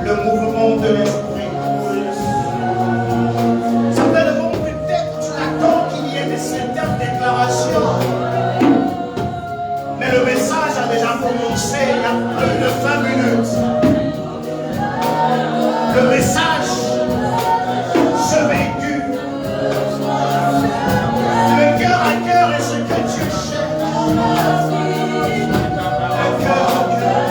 le mouvement de l'esprit. Certainement, peut-être tu attends qu'il y ait de certaines déclarations. Mais le message a déjà commencé il y a plus de 20 minutes. Le message se véhicule. Le cœur à cœur est ce que Dieu cherche. Le cœur à cœur.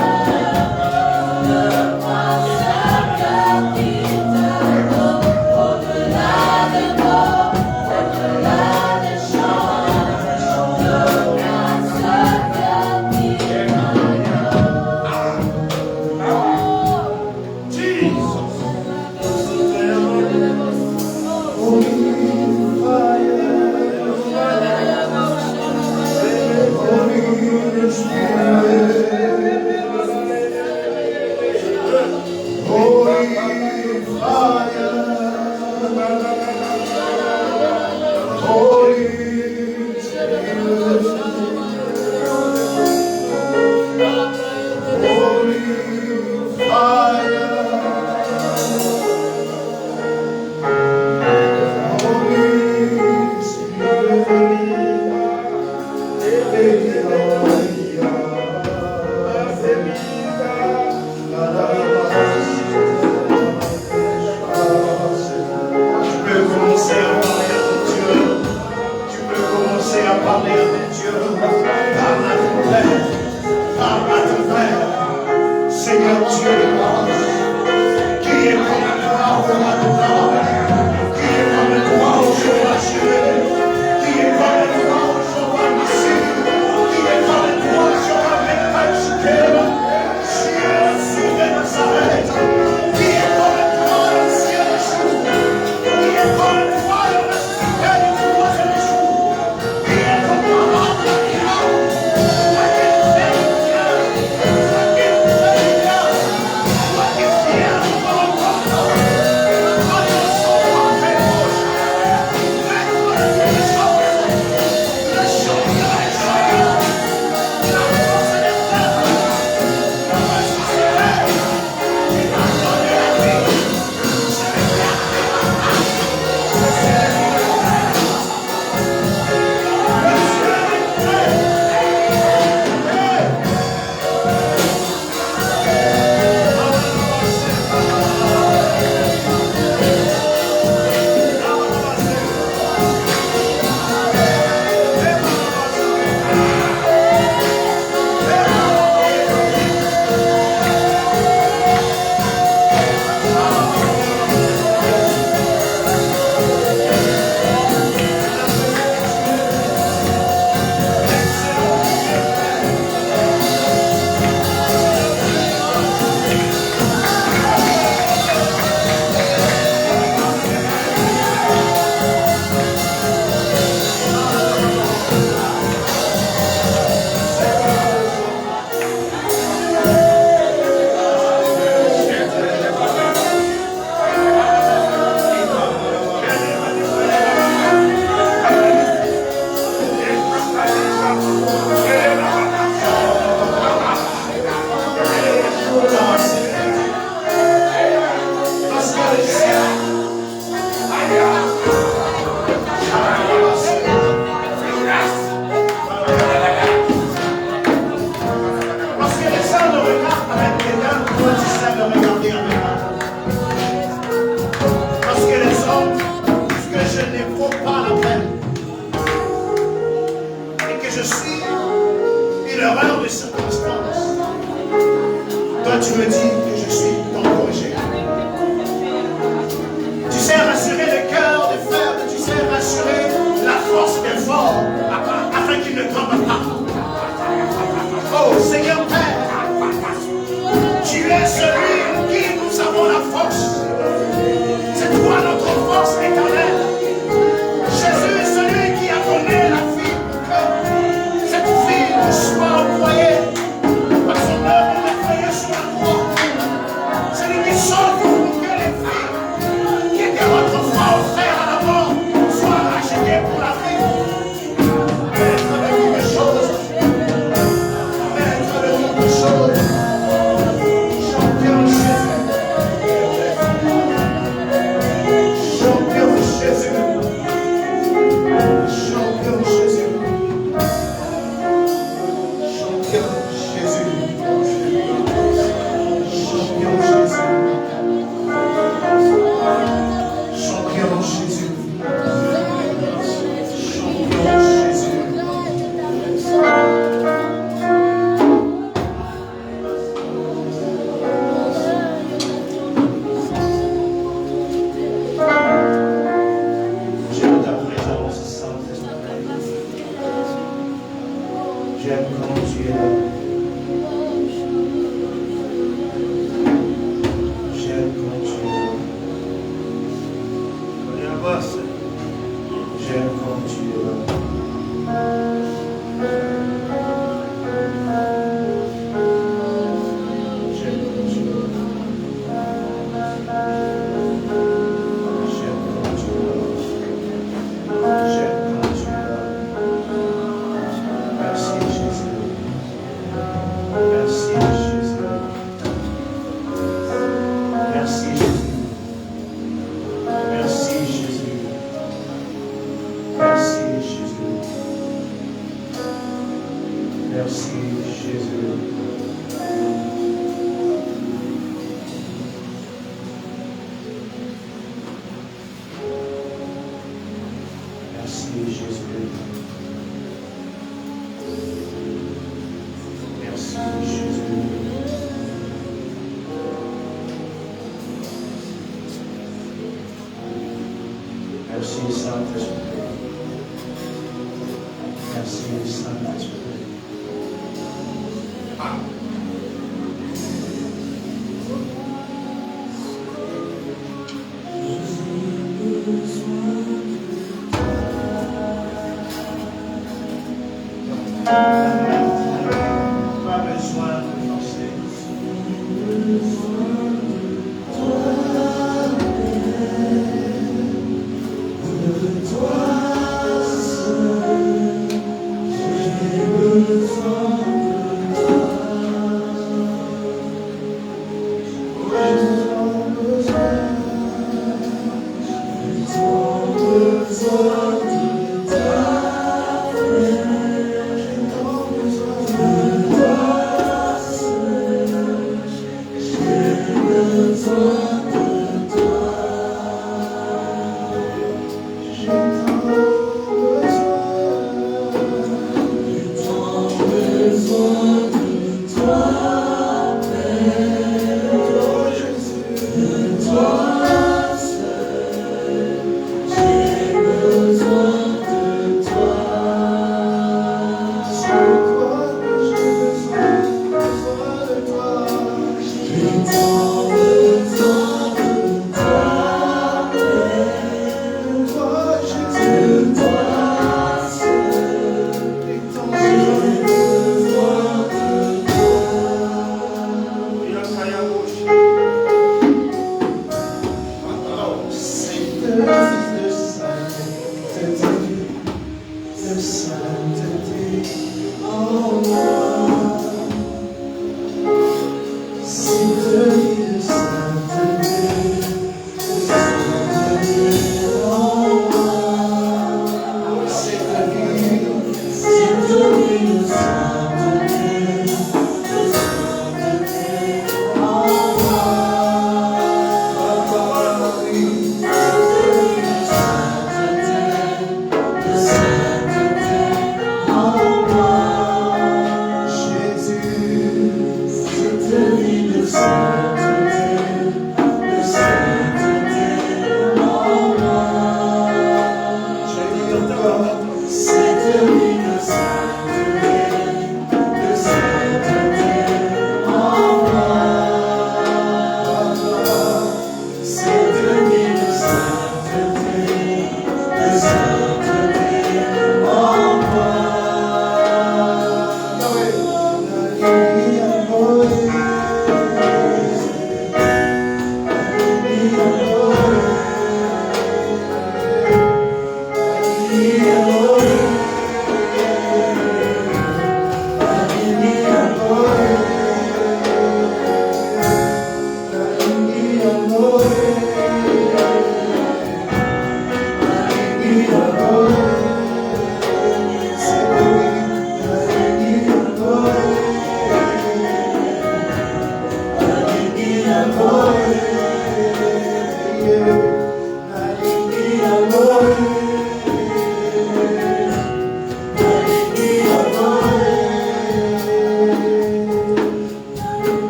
Tu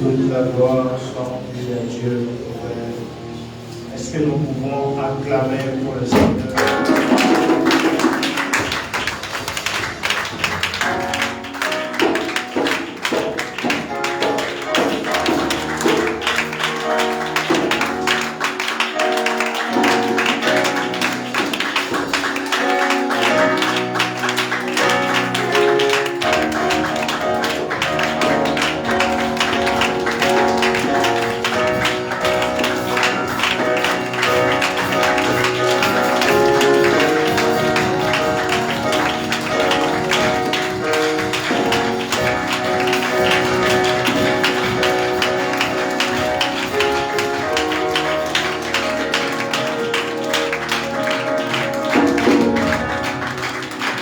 toute la gloire soit rendue à Dieu, notre Père. Est-ce que nous pouvons acclamer pour le Seigneur?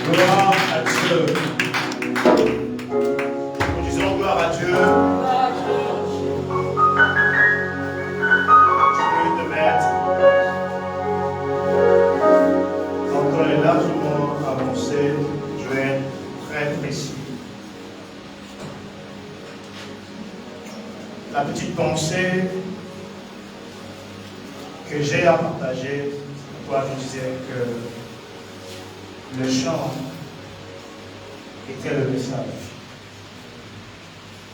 Gloire à Dieu. Nous disons gloire à Dieu. Je vais te mettre. Donc on est largement avancé. Je vais être très précis. La petite pensée que j'ai à partager, pourquoi je disais que le chant était le message.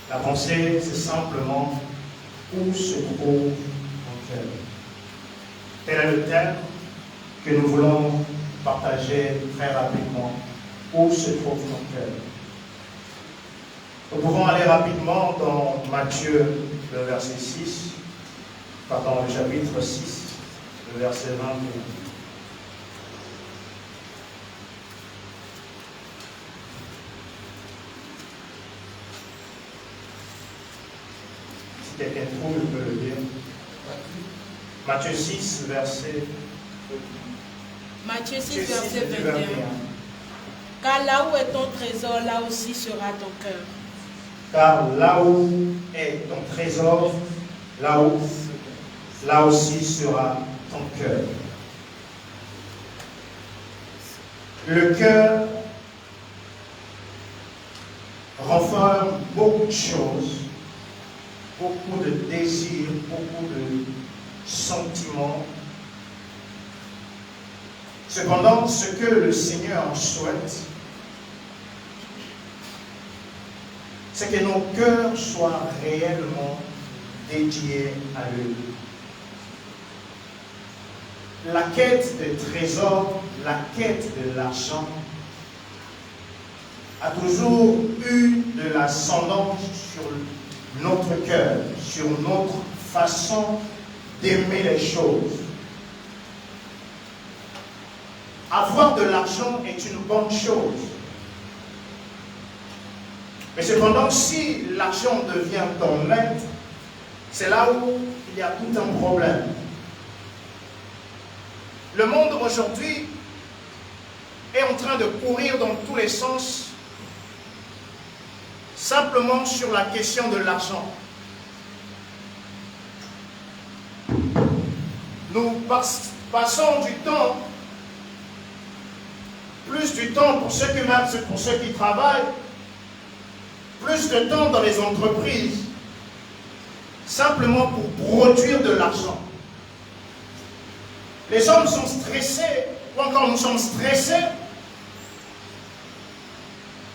La pensée, c'est simplement où se trouve mon cœur. Tel est le thème que nous voulons partager très rapidement. Où se trouve ton cœur? Nous pouvons aller rapidement dans Matthieu, le verset 6, pardon, le chapitre 6, le verset 21. Si quelqu'un trouve, il peut le dire. Matthieu 6, verset Matthieu 6, verset 21. Car là où est ton trésor, là aussi sera ton cœur. Car là où est ton trésor, là aussi sera ton cœur. Le cœur renferme beaucoup de choses, beaucoup de désirs, beaucoup de sentiments. Cependant, ce que le Seigneur souhaite, c'est que nos cœurs soient réellement dédiés à lui. La quête des trésors, la quête de l'argent a toujours eu de l'ascendance sur notre cœur, sur notre façon d'aimer les choses. Avoir de l'argent est une bonne chose. Mais cependant, si l'argent devient ton maître, c'est là où il y a tout un problème. Le monde aujourd'hui est en train de courir dans tous les sens, simplement sur la question de l'argent. Nous passons du temps, plus du temps pour ceux qui travaillent, plus de temps dans les entreprises, simplement pour produire de l'argent. Les hommes sont stressés, ou encore nous sommes stressés,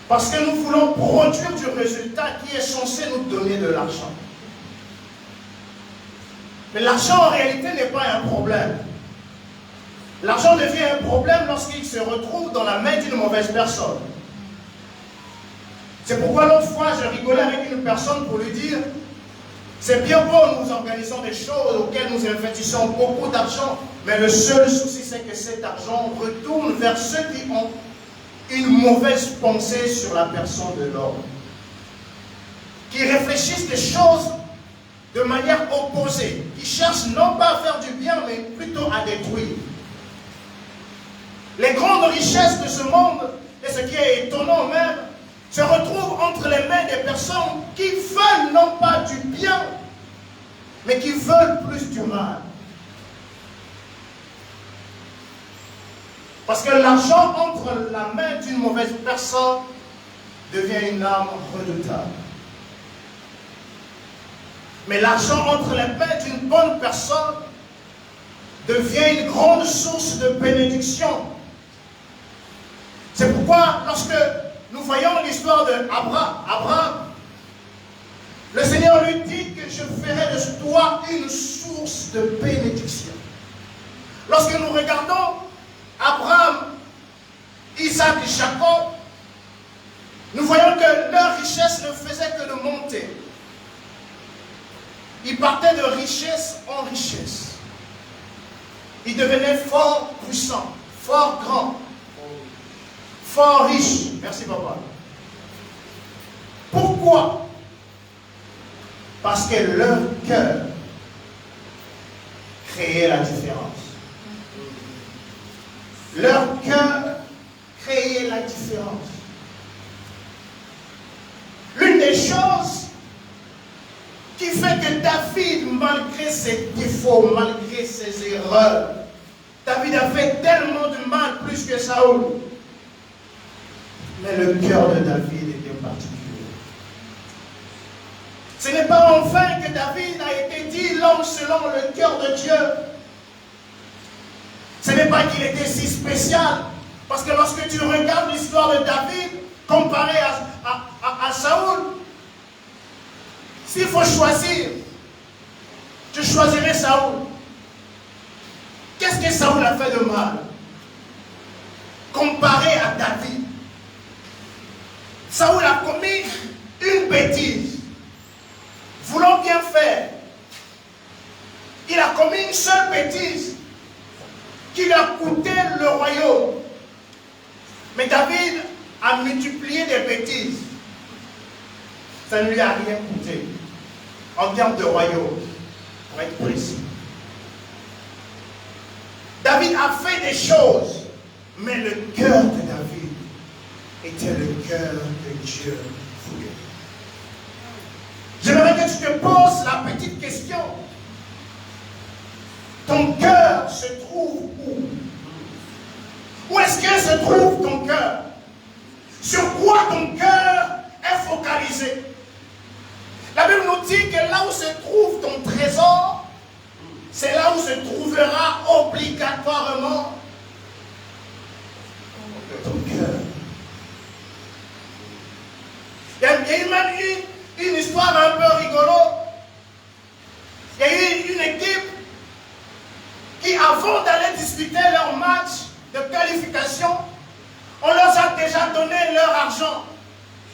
parce que nous voulons produire du résultat qui est censé nous donner de l'argent. Mais l'argent en réalité n'est pas un problème. L'argent devient un problème lorsqu'il se retrouve dans la main d'une mauvaise personne. C'est pourquoi l'autre fois, je rigolais avec une personne pour lui dire « C'est bien beau, nous organisons des choses auxquelles nous investissons beaucoup d'argent, mais le seul souci, c'est que cet argent retourne vers ceux qui ont une mauvaise pensée sur la personne de l'homme, qui réfléchissent des choses de manière opposée, qui cherchent non pas à faire du bien, mais plutôt à détruire. Les grandes richesses de ce monde, et ce qui est étonnant même, se retrouvent entre les mains des personnes qui veulent non pas du bien, mais qui veulent plus du mal. Parce que l'argent entre la main d'une mauvaise personne devient une arme redoutable. Mais l'argent entre les mains d'une bonne personne devient une grande source de bénédiction. C'est pourquoi lorsque nous voyons l'histoire d'Abraham, le Seigneur lui dit que je ferai de toi une source de bénédiction. Lorsque nous regardons Abraham, Isaac et Jacob, nous voyons que leur richesse ne faisait que de monter. Ils partaient de richesse en richesse. Ils devenaient fort puissants, fort grands, fort riches. Merci papa. Pourquoi? Parce que leur cœur créait la différence. Leur cœur créait la différence. L'une des choses qui fait que David, malgré ses défauts, malgré ses erreurs, David a fait tellement de mal plus que Saoul. Mais le cœur de David était particulier. Ce n'est pas en vain que David a été dit l'homme selon le cœur de Dieu. Ce n'est pas qu'il était si spécial, parce que lorsque tu regardes l'histoire de David comparée à Saoul, s'il faut choisir, je choisirais Saoul. Qu'est-ce que Saoul a fait de mal comparé à David? Saoul a commis une bêtise, voulant bien faire. Il a commis une seule bêtise qui lui a coûté le royaume. Mais David a multiplié des bêtises. Ça ne lui a rien coûté en termes de royaume, pour être précis. David a fait des choses, mais le cœur de David était le cœur que Dieu voulait. J'aimerais que tu te poses la petite question. Ton cœur se trouve où? Où est-ce que se trouve ton cœur? Sur quoi ton cœur est focalisé? La Bible nous dit que là où se trouve ton trésor, c'est là où se trouvera obligatoirement ton cœur. Il y a eu même une histoire un peu rigolo. Il y a eu une équipe qui, avant d'aller disputer leur match de qualification, on leur a déjà donné leur argent.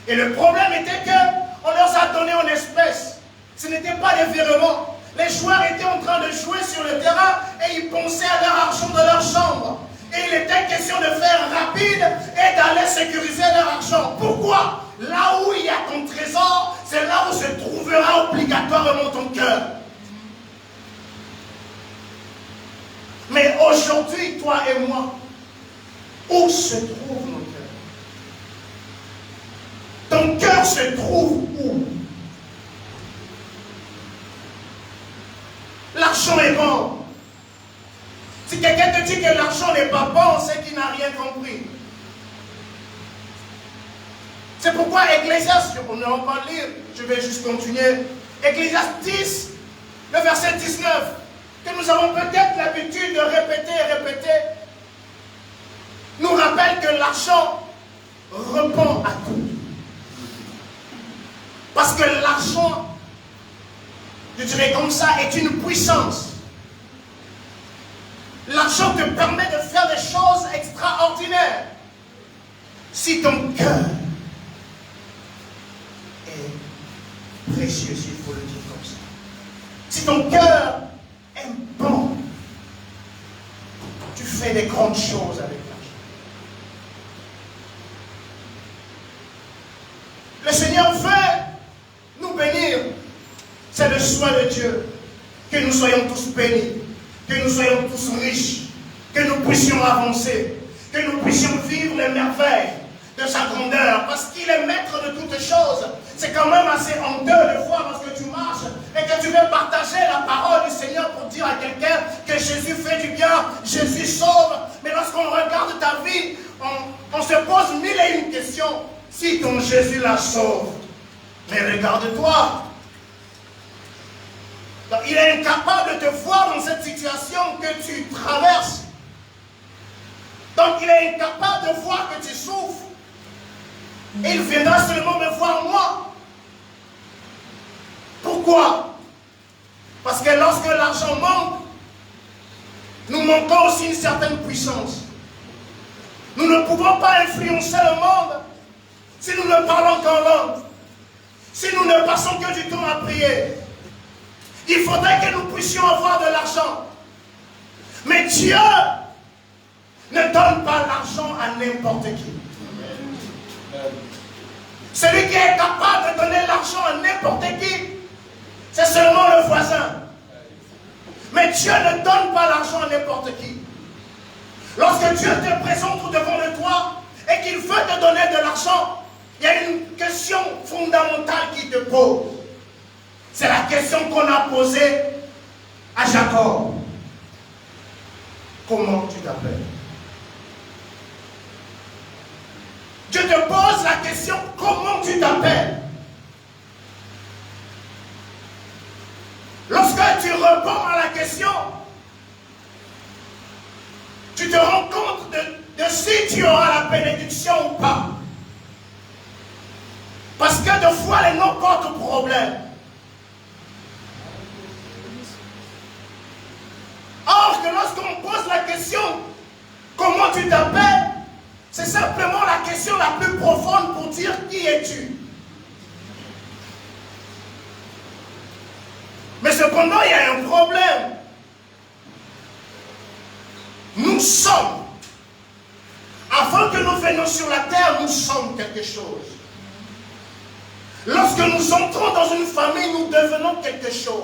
Et le problème était qu'on leur a donné en espèces. Ce n'était pas des virements. Les joueurs étaient en train de jouer sur le terrain et ils pensaient à leur argent de leur chambre. Et il était question de faire rapide et d'aller sécuriser leur argent. Pourquoi? Là où il y a ton trésor, c'est là où se trouvera obligatoirement ton cœur. Mais aujourd'hui, toi et moi, où se trouve nos cœurs? Ton cœur se trouve où? L'argent est bon. Si quelqu'un te dit que l'argent n'est pas bon, c'est qu'il n'a rien compris. C'est pourquoi Ecclésiaste, on ne va pas lire, je vais juste continuer. Ecclésiaste 10, le verset 19, que nous avons peut-être l'habitude de répéter et répéter, nous rappelle que l'argent répond à tout. Parce que l'argent, je dirais comme ça, est une puissance. L'argent te permet de faire des choses extraordinaires. Si ton cœur est précieux, il faut le dire comme ça. Si ton cœur est bon, tu fais des grandes choses avec l'argent. Le Seigneur veut nous bénir. C'est le souhait de Dieu. Que nous soyons tous bénis. Que nous soyons tous riches. Que nous puissions avancer. Que nous puissions vivre les merveilles de sa grandeur. Parce qu'il est maître de toutes choses. C'est quand même assez honteux de voir lorsque tu marches et que tu veux partager la parole du Seigneur pour dire à quelqu'un que Jésus fait du bien, Jésus sauve. Mais lorsqu'on regarde ta bénédiction si ton Jésus la sauve. Mais regarde-toi. Il est incapable de te voir dans cette situation que tu traverses. Donc il est incapable de voir que tu souffres. Et il viendra seulement me voir moi. Pourquoi? Parce que lorsque l'argent manque, nous manquons aussi une certaine puissance. Nous ne pouvons pas influencer le monde si nous ne parlons qu'en langue, si nous ne passons que du temps à prier. Il faudrait que nous puissions avoir de l'argent. Mais Dieu ne donne pas l'argent à n'importe qui. Celui qui est capable de donner l'argent à n'importe qui, c'est seulement le voisin. Mais Dieu ne donne pas l'argent à n'importe qui. Lorsque Dieu te présente devant de toi et qu'il veut te donner de l'argent, il y a une question fondamentale qui te pose. C'est la question qu'on a posée à Jacob. Comment tu t'appelles? Dieu te pose la question, comment tu t'appelles? Lorsque tu réponds à la question, tu te rends compte de si tu auras la bénédiction ou pas. Parce que de fois, les noms portent problème. Or que lorsqu'on pose la question, comment tu t'appelles? C'est simplement la question la plus profonde pour dire qui es-tu. Mais cependant, il y a un problème. Nous sommes, avant que nous venions sur la terre, nous sommes quelque chose. Lorsque nous entrons dans une famille, nous devenons quelque chose.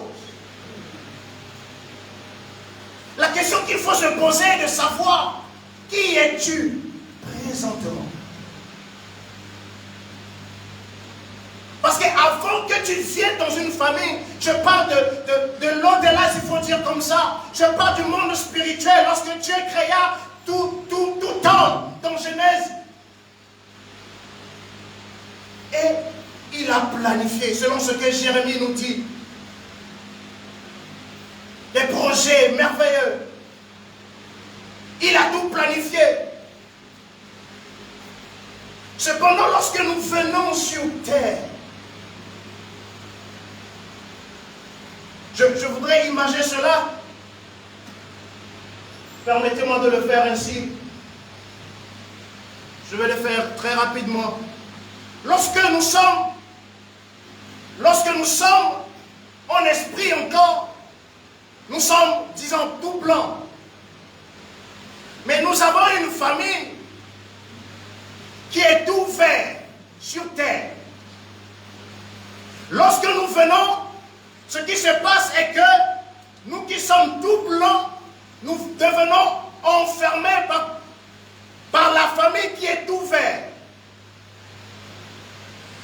La question qu'il faut se poser est de savoir, qui es-tu présentement? Parce qu'avant que tu viennes dans une famille, je parle de l'au-delà, s'il faut dire comme ça. Je parle du monde spirituel. Lorsque Dieu créa tout homme dans Genèse. Et il a planifié, selon ce que Jérémie nous dit, des projets merveilleux. Il a tout planifié. Cependant, lorsque nous venons sur terre, je voudrais imaginer cela. Permettez-moi de le faire ainsi. Je vais le faire très rapidement. Lorsque nous sommes en esprit encore, nous sommes, disons, tout blancs. Mais nous avons une famille qui est tout vert sur terre. Lorsque nous venons, ce qui se passe est que nous qui sommes tout blancs, nous devenons enfermés par la famille qui est tout vert.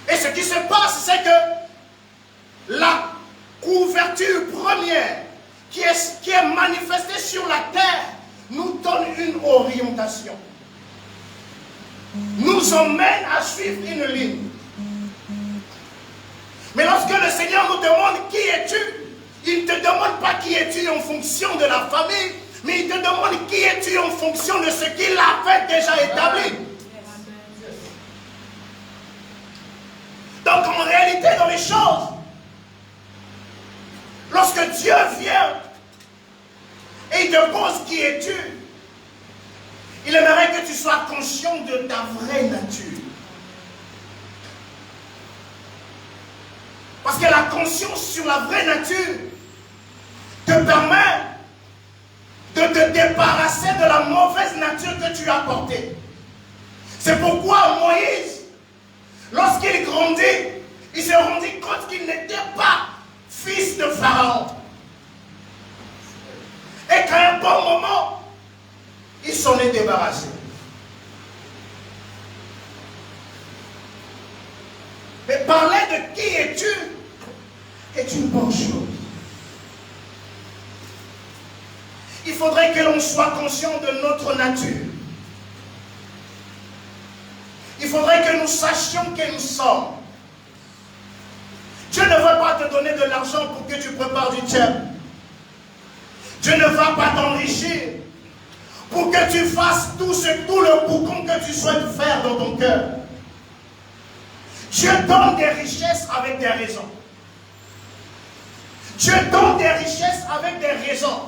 Et ce qui se passe, c'est que la couverture première qui est manifestée sur la terre nous donne une orientation. Nous emmène à suivre une ligne. Mais lorsque le Seigneur nous demande qui es-tu, il ne te demande pas qui es-tu en fonction de la famille, mais il te demande qui es-tu en fonction de ce qu'il avait déjà établi. Donc en réalité, dans les choses, lorsque Dieu vient et il te pose qui es-tu, il aimerait que tu sois conscient de ta vraie nature. Parce que la conscience sur la vraie nature te permet de te débarrasser de la mauvaise nature que tu as portée. C'est pourquoi Moïse, lorsqu'il grandit, il se rendit compte qu'il n'était pas fils de Pharaon. Et qu'à un bon moment, il s'en est débarrassé. Mais parler de qui es-tu est une bonne chose. Il faudrait que l'on soit conscient de notre nature. Il faudrait que nous sachions qui nous sommes. Dieu ne va pas te donner de l'argent pour que tu prépares du tiers. Dieu ne va pas t'enrichir pour que tu fasses tout le boucan que tu souhaites faire dans ton cœur. Dieu donne des richesses avec des raisons. Dieu donne des richesses avec des raisons.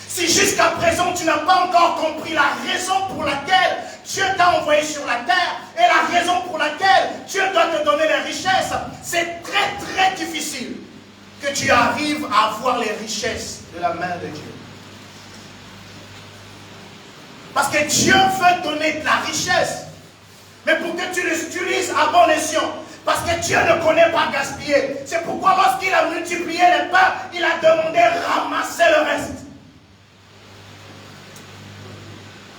Si jusqu'à présent tu n'as pas encore compris la raison pour laquelle Dieu t'a envoyé sur la terre et la raison pour laquelle Dieu doit te donner les richesses, c'est très très difficile que tu arrives à avoir les richesses de la main de Dieu. Parce que Dieu veut donner de la richesse, mais pour que tu les utilises à bon escient. Parce que Dieu ne connaît pas gaspiller. C'est pourquoi lorsqu'il a multiplié les pains, il a demandé ramasser le reste.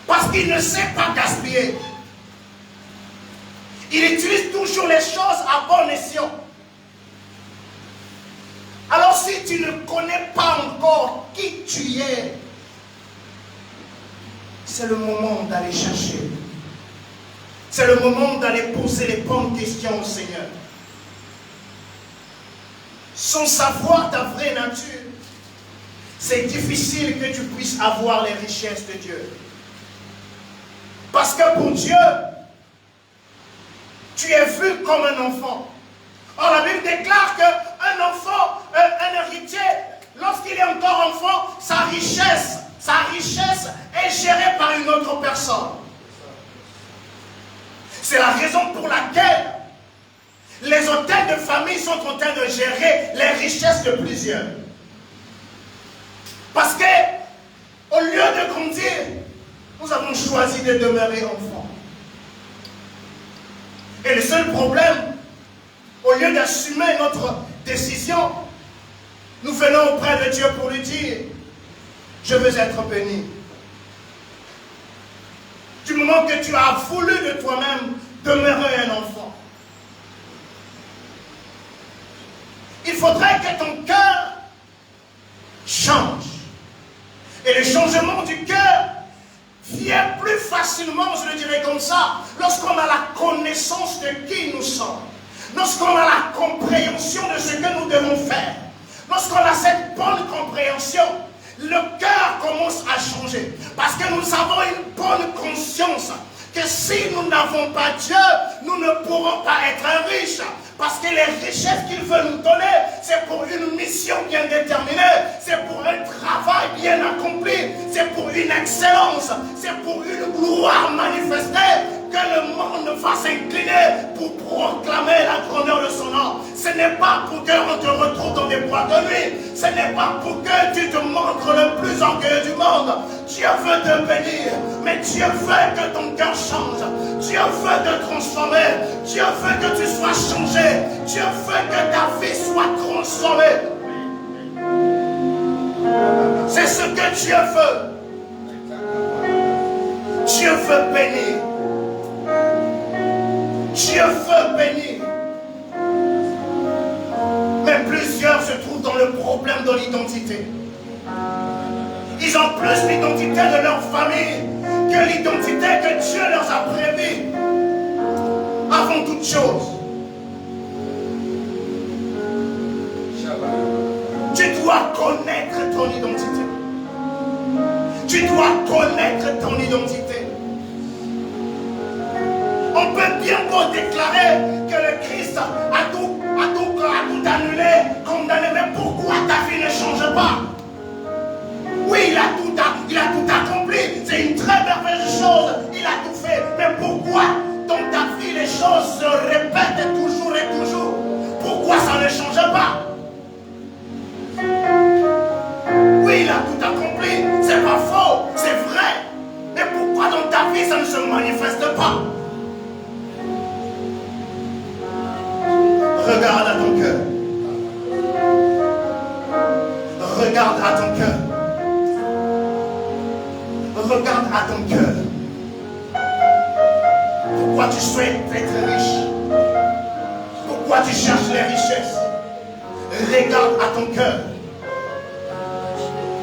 Parce qu'il ne sait pas gaspiller. Il utilise toujours les choses à bon escient. Alors si tu ne connais pas encore qui tu es, c'est le moment d'aller chercher. C'est le moment d'aller poser les bonnes questions au Seigneur. Sans savoir ta vraie nature, c'est difficile que tu puisses avoir les richesses de Dieu. Parce que pour Dieu, tu es vu comme un enfant. Or, la Bible déclare qu'un enfant, un héritier, lorsqu'il est encore enfant, sa richesse est gérée par une autre personne. C'est la raison pour laquelle les hôtels de famille sont en train de gérer les richesses de plusieurs. Parce que, au lieu de grandir, nous avons choisi de demeurer enfants. Et le seul problème, au lieu d'assumer notre décision, nous venons auprès de Dieu pour lui dire, je veux être béni. Du moment que tu as voulu de toi-même demeurer un enfant. Il faudrait que ton cœur change. Et le changement du cœur vient plus facilement, je le dirais comme ça, lorsqu'on a la connaissance de qui nous sommes. Lorsqu'on a la compréhension de ce que nous devons faire. Lorsqu'on a cette bonne compréhension, le cœur commence à changer. Parce que nous avons une bonne conscience que si nous n'avons pas Dieu, nous ne pourrons pas être riches. Parce que les richesses qu'il veut nous donner, c'est pour une mission bien déterminée, c'est pour un travail bien accompli, c'est pour une excellence, c'est pour une gloire manifestée, que le monde va s'incliner pour proclamer la grandeur de son nom. Ce n'est pas pour qu'on te retrouve dans des boîtes de nuit, ce n'est pas pour que tu te montres le plus orgueilleux du monde. Dieu veut te bénir, mais Dieu veut que ton cœur change. Dieu veut te transformer. Dieu veut que tu sois changé. Dieu veut que ta vie soit transformée. C'est ce que Dieu veut. Dieu veut bénir. Dieu veut bénir. Mais plusieurs se trouvent dans le problème de l'identité. Ils ont plus l'identité de leur famille que l'identité que Dieu leur a prévue. Avant toute chose, tu dois connaître ton identité. Tu dois connaître ton identité. On peut bien beau déclarer que le Christ a tout annulé, condamné, mais pourquoi ta vie ne change pas? Oui, il a tout accompli. C'est une très merveilleuse chose. Il a tout fait. Mais pourquoi dans ta vie les choses se répètent toujours et toujours? Pourquoi ça ne change pas? Oui, il a tout accompli. C'est pas faux. C'est vrai. Mais pourquoi dans ta vie ça ne se manifeste pas? Regarde à ton cœur. Regarde à ton cœur. Regarde à ton cœur. Pourquoi tu souhaites être riche? Pourquoi tu cherches les richesses? Regarde à ton cœur.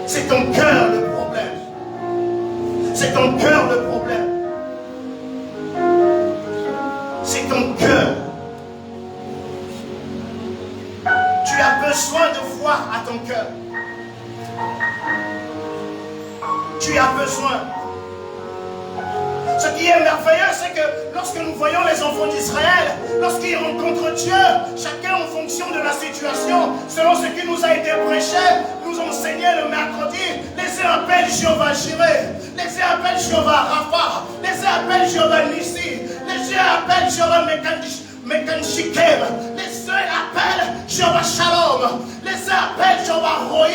C'est ton cœur le problème. C'est ton cœur le problème. qui est merveilleux, c'est que lorsque nous voyons les enfants d'Israël, lorsqu'ils rencontrent Dieu, chacun en fonction de la situation, selon ce qui nous a été prêché, nous enseigné le mercredi, les uns appellent Jéhovah Jireh, les uns appellent Jéhovah Rapha, les uns appellent Jéhovah Nissi, les uns appellent Jéhovah Mekanchikem, les uns appellent Jéhovah Shalom, les uns appellent Jéhovah Roi.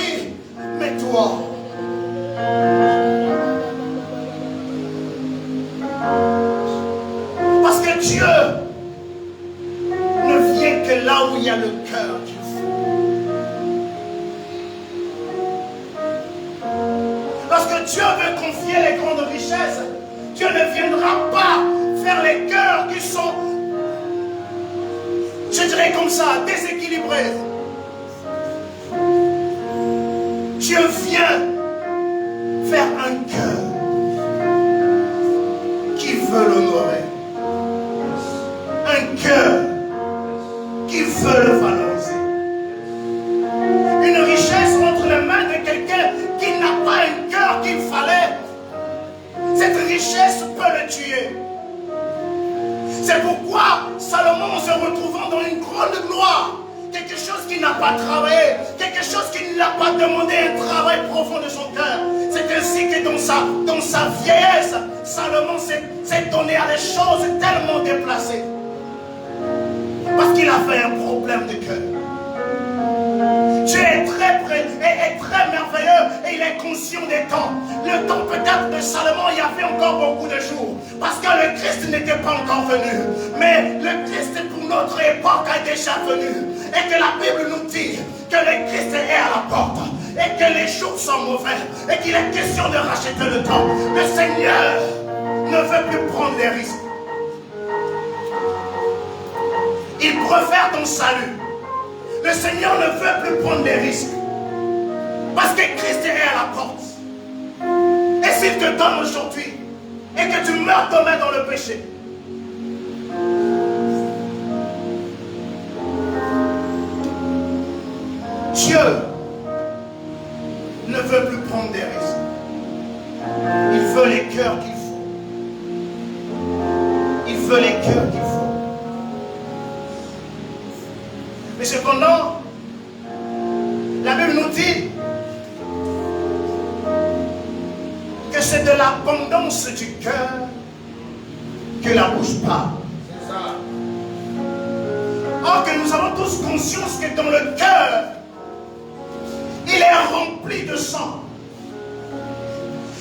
Mais toi, parce que Dieu ne vient que là où il y a le cœur qu'il faut. Lorsque Dieu veut confier les grandes richesses, Dieu ne viendra pas faire les cœurs qui sont, je dirais comme ça, déséquilibrés. Dieu vient faire un cœur qui veut l'honorer. Un cœur qui veut le valoriser. Une richesse entre les mains de quelqu'un qui n'a pas un cœur qu'il fallait, cette richesse peut le tuer. C'est pourquoi Salomon, se retrouvant dans une grande gloire, quelque chose qu'il n'a pas travaillé, quelque chose qu'il ne l'a pas demandé, un travail profond de son cœur. C'est ainsi que dans sa vieillesse, Salomon s'est donné à des choses tellement déplacées. Parce qu'il a fait un problème de cœur. Dieu est très merveilleux et il est conscient des temps. Le temps peut-être de Salomon, il y avait encore beaucoup de jours. Parce que le Christ n'était pas encore venu. Mais le Christ pour notre époque est déjà venu. Et que la Bible nous dit que le Christ est à la porte. Et que les jours sont mauvais. Et qu'il est question de racheter le temps. Le Seigneur ne veut plus prendre des risques. Il préfère ton salut. Le Seigneur ne veut plus prendre des risques. Parce que Christ est à la porte. Et s'il te donne aujourd'hui, et que tu meurs demain dans le péché, Dieu ne veut plus prendre des risques. Il veut les cœurs qu'il faut. Il veut les cœurs qu'il faut. Mais cependant, la Bible nous dit que c'est de l'abondance du cœur que la bouche parle. Or que nous avons tous conscience que dans le cœur, il est rempli de sang.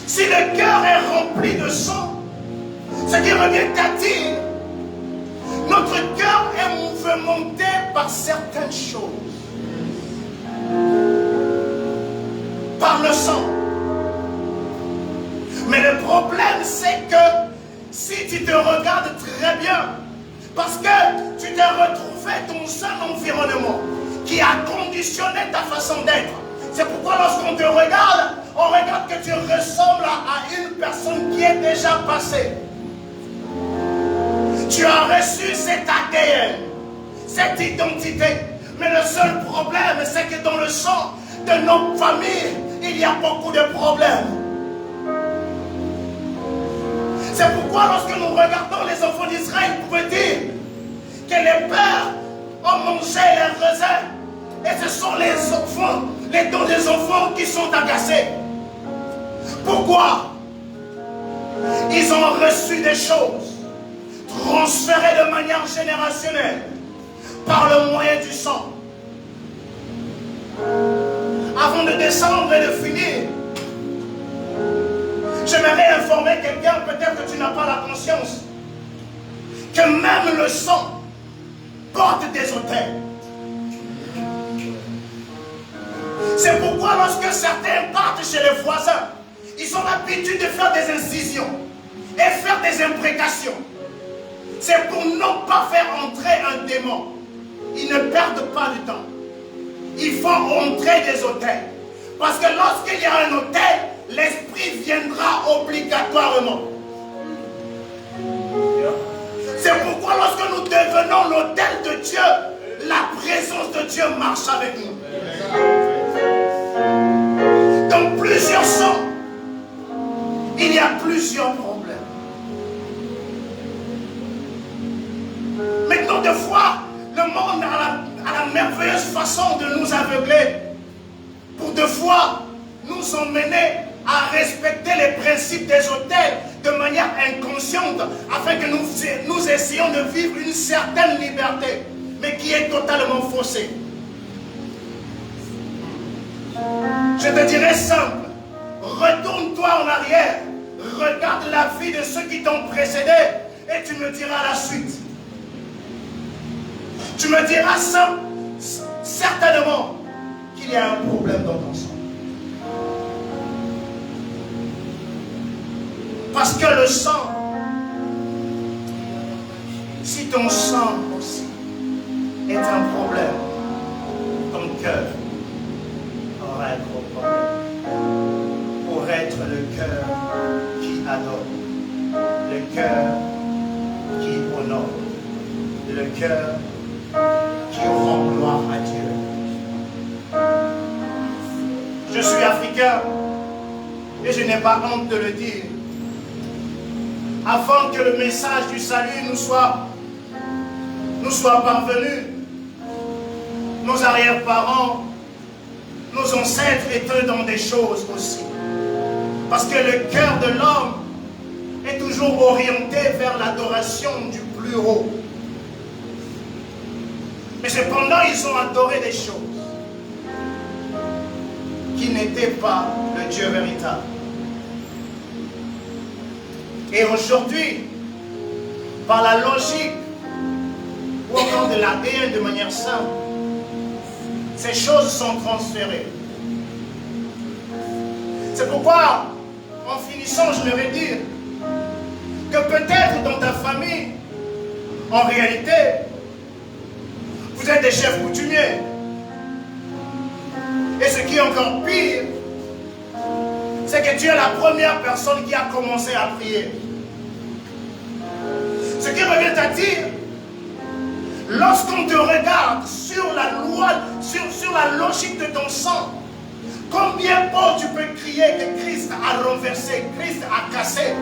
Si le cœur est rempli de sang, ce qui revient à dire, notre cœur est mouvementé par certaines choses. Par le sang. Mais le problème, c'est que si tu te regardes très bien, parce que tu t'es retrouvé dans un environnement qui a conditionné ta façon d'être. C'est pourquoi lorsqu'on te regarde, on regarde que tu ressembles à une personne qui est déjà passée. Tu as reçu cet ADN, cette identité. Mais le seul problème, c'est que dans le sang de nos familles, il y a beaucoup de problèmes. C'est pourquoi lorsque nous regardons les enfants d'Israël, vous pouvez dire que les pères ont mangé les raisins. Et ce sont les enfants, les dons des enfants qui sont agacés. Pourquoi? Ils ont reçu des choses transférées de manière générationnelle par le moyen du sang. Avant de descendre et de finir, j'aimerais informer quelqu'un, peut-être que tu n'as pas la conscience, que même le sang porte des autels. C'est pourquoi lorsque certains partent chez les voisins, ils ont l'habitude de faire des incisions et faire des imprécations. C'est pour ne pas faire entrer un démon. Ils ne perdent pas du temps. Ils font entrer des autels. Parce que lorsqu'il y a un autel, l'esprit viendra obligatoirement. C'est pourquoi lorsque nous devenons l'autel de Dieu, la présence de Dieu marche avec nous. Dans plusieurs sangs, il y a plusieurs problèmes. merveilleuse façon de nous aveugler pour de fois nous emmener à respecter les principes des autels de manière inconsciente afin que nous essayons de vivre une certaine liberté, mais qui est totalement faussée. Je te dirais simple, retourne-toi en arrière, regarde la vie de ceux qui t'ont précédé et tu me diras la suite. Tu me diras certainement qu'il y a un problème dans ton sang. Parce que le sang, si ton sang aussi est un problème, ton cœur aura un gros problème. Pour être le cœur qui adore, le cœur qui honore, le cœur qui rend gloire à Dieu. Je suis africain et je n'ai pas honte de le dire. Afin que le message du salut nous soit parvenu, nos arrière-parents, nos ancêtres étaient dans des choses aussi. Parce que le cœur de l'homme est toujours orienté vers l'adoration du plus haut. Mais cependant, ils ont adoré des choses qui n'étaient pas le Dieu véritable. Et aujourd'hui, par la logique ou encore de l'ADN de manière simple, ces choses sont transférées. C'est pourquoi, en finissant, je leur ai dit que peut-être dans ta famille, en réalité, vous êtes des chefs coutumiers. Et ce qui est encore pire, c'est que tu es la première personne qui a commencé à prier. Ce qui revient à dire, lorsqu'on te regarde sur la loi, sur la logique de ton sang, combien fort tu peux crier que Christ a renversé, Christ a cassé.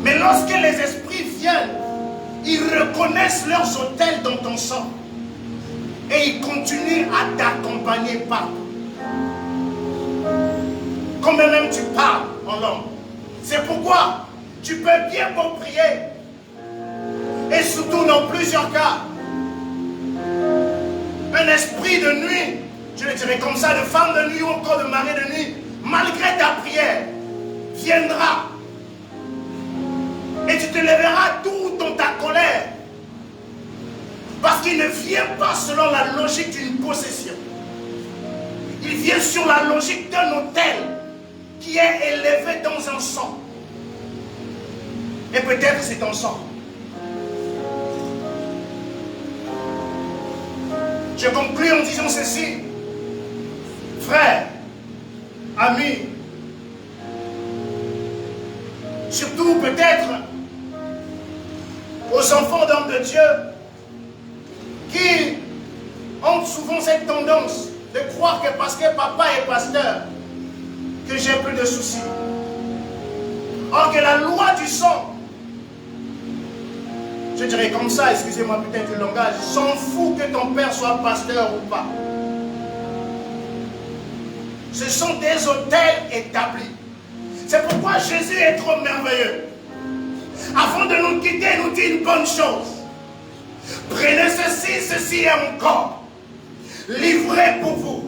Mais lorsque les esprits viennent, ils reconnaissent leurs autels dans ton sang. Et ils continuent à t'accompagner partout. Quand même tu parles en langue. C'est pourquoi tu peux bien beau prier. Et surtout dans plusieurs cas, un esprit de nuit, je le dirais comme ça, de femme de nuit ou encore de mari de nuit, malgré ta prière, viendra. Et tu te lèveras tout dans ta colère. Parce qu'il ne vient pas selon la logique d'une possession. Il vient sur la logique d'un autel qui est élevé dans un sang. Et peut-être c'est ton sang. Je conclue en disant ceci. Frères, amis, surtout peut-être aux enfants d'hommes de Dieu qui ont souvent cette tendance de croire que parce que papa est pasteur, que j'ai plus de soucis. Or que la loi du sang, je dirais comme ça, excusez-moi peut-être le langage, s'en fout que ton père soit pasteur ou pas. Ce sont des autels établis. C'est pourquoi Jésus est trop merveilleux. Avant de nous quitter, il nous dit une bonne chose. Prenez ceci, ceci est mon corps, livré pour vous.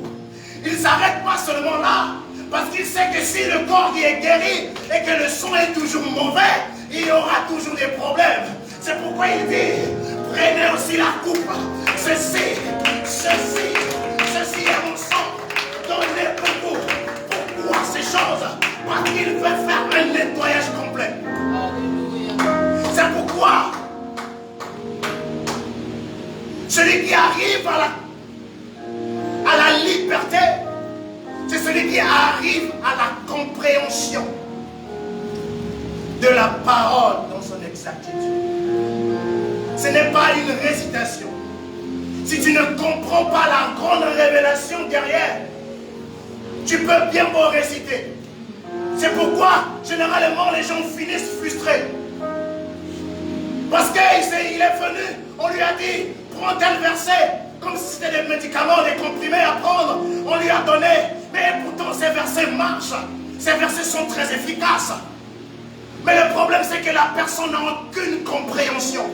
Il ne s'arrête pas seulement là, parce qu'il sait que si le corps qui est guéri et que le sang est toujours mauvais, il y aura toujours des problèmes. C'est pourquoi il dit, prenez aussi la coupe. Ceci est mon sang, donné pour vous. Pourquoi ces choses? Parce qu'il veut faire un nettoyage complet. C'est pourquoi celui qui arrive à la liberté, c'est celui qui arrive à la compréhension de la parole dans son exactitude. Ce n'est pas une récitation. Si tu ne comprends pas la grande révélation derrière, tu peux bien beau réciter. C'est pourquoi, généralement, les gens finissent frustrés. Parce qu'il est venu, on lui a dit, prends tel verset, comme si c'était des médicaments, des comprimés à prendre. On lui a donné. Mais pourtant, ces versets marchent. Ces versets sont très efficaces. Mais le problème, c'est que la personne n'a aucune compréhension.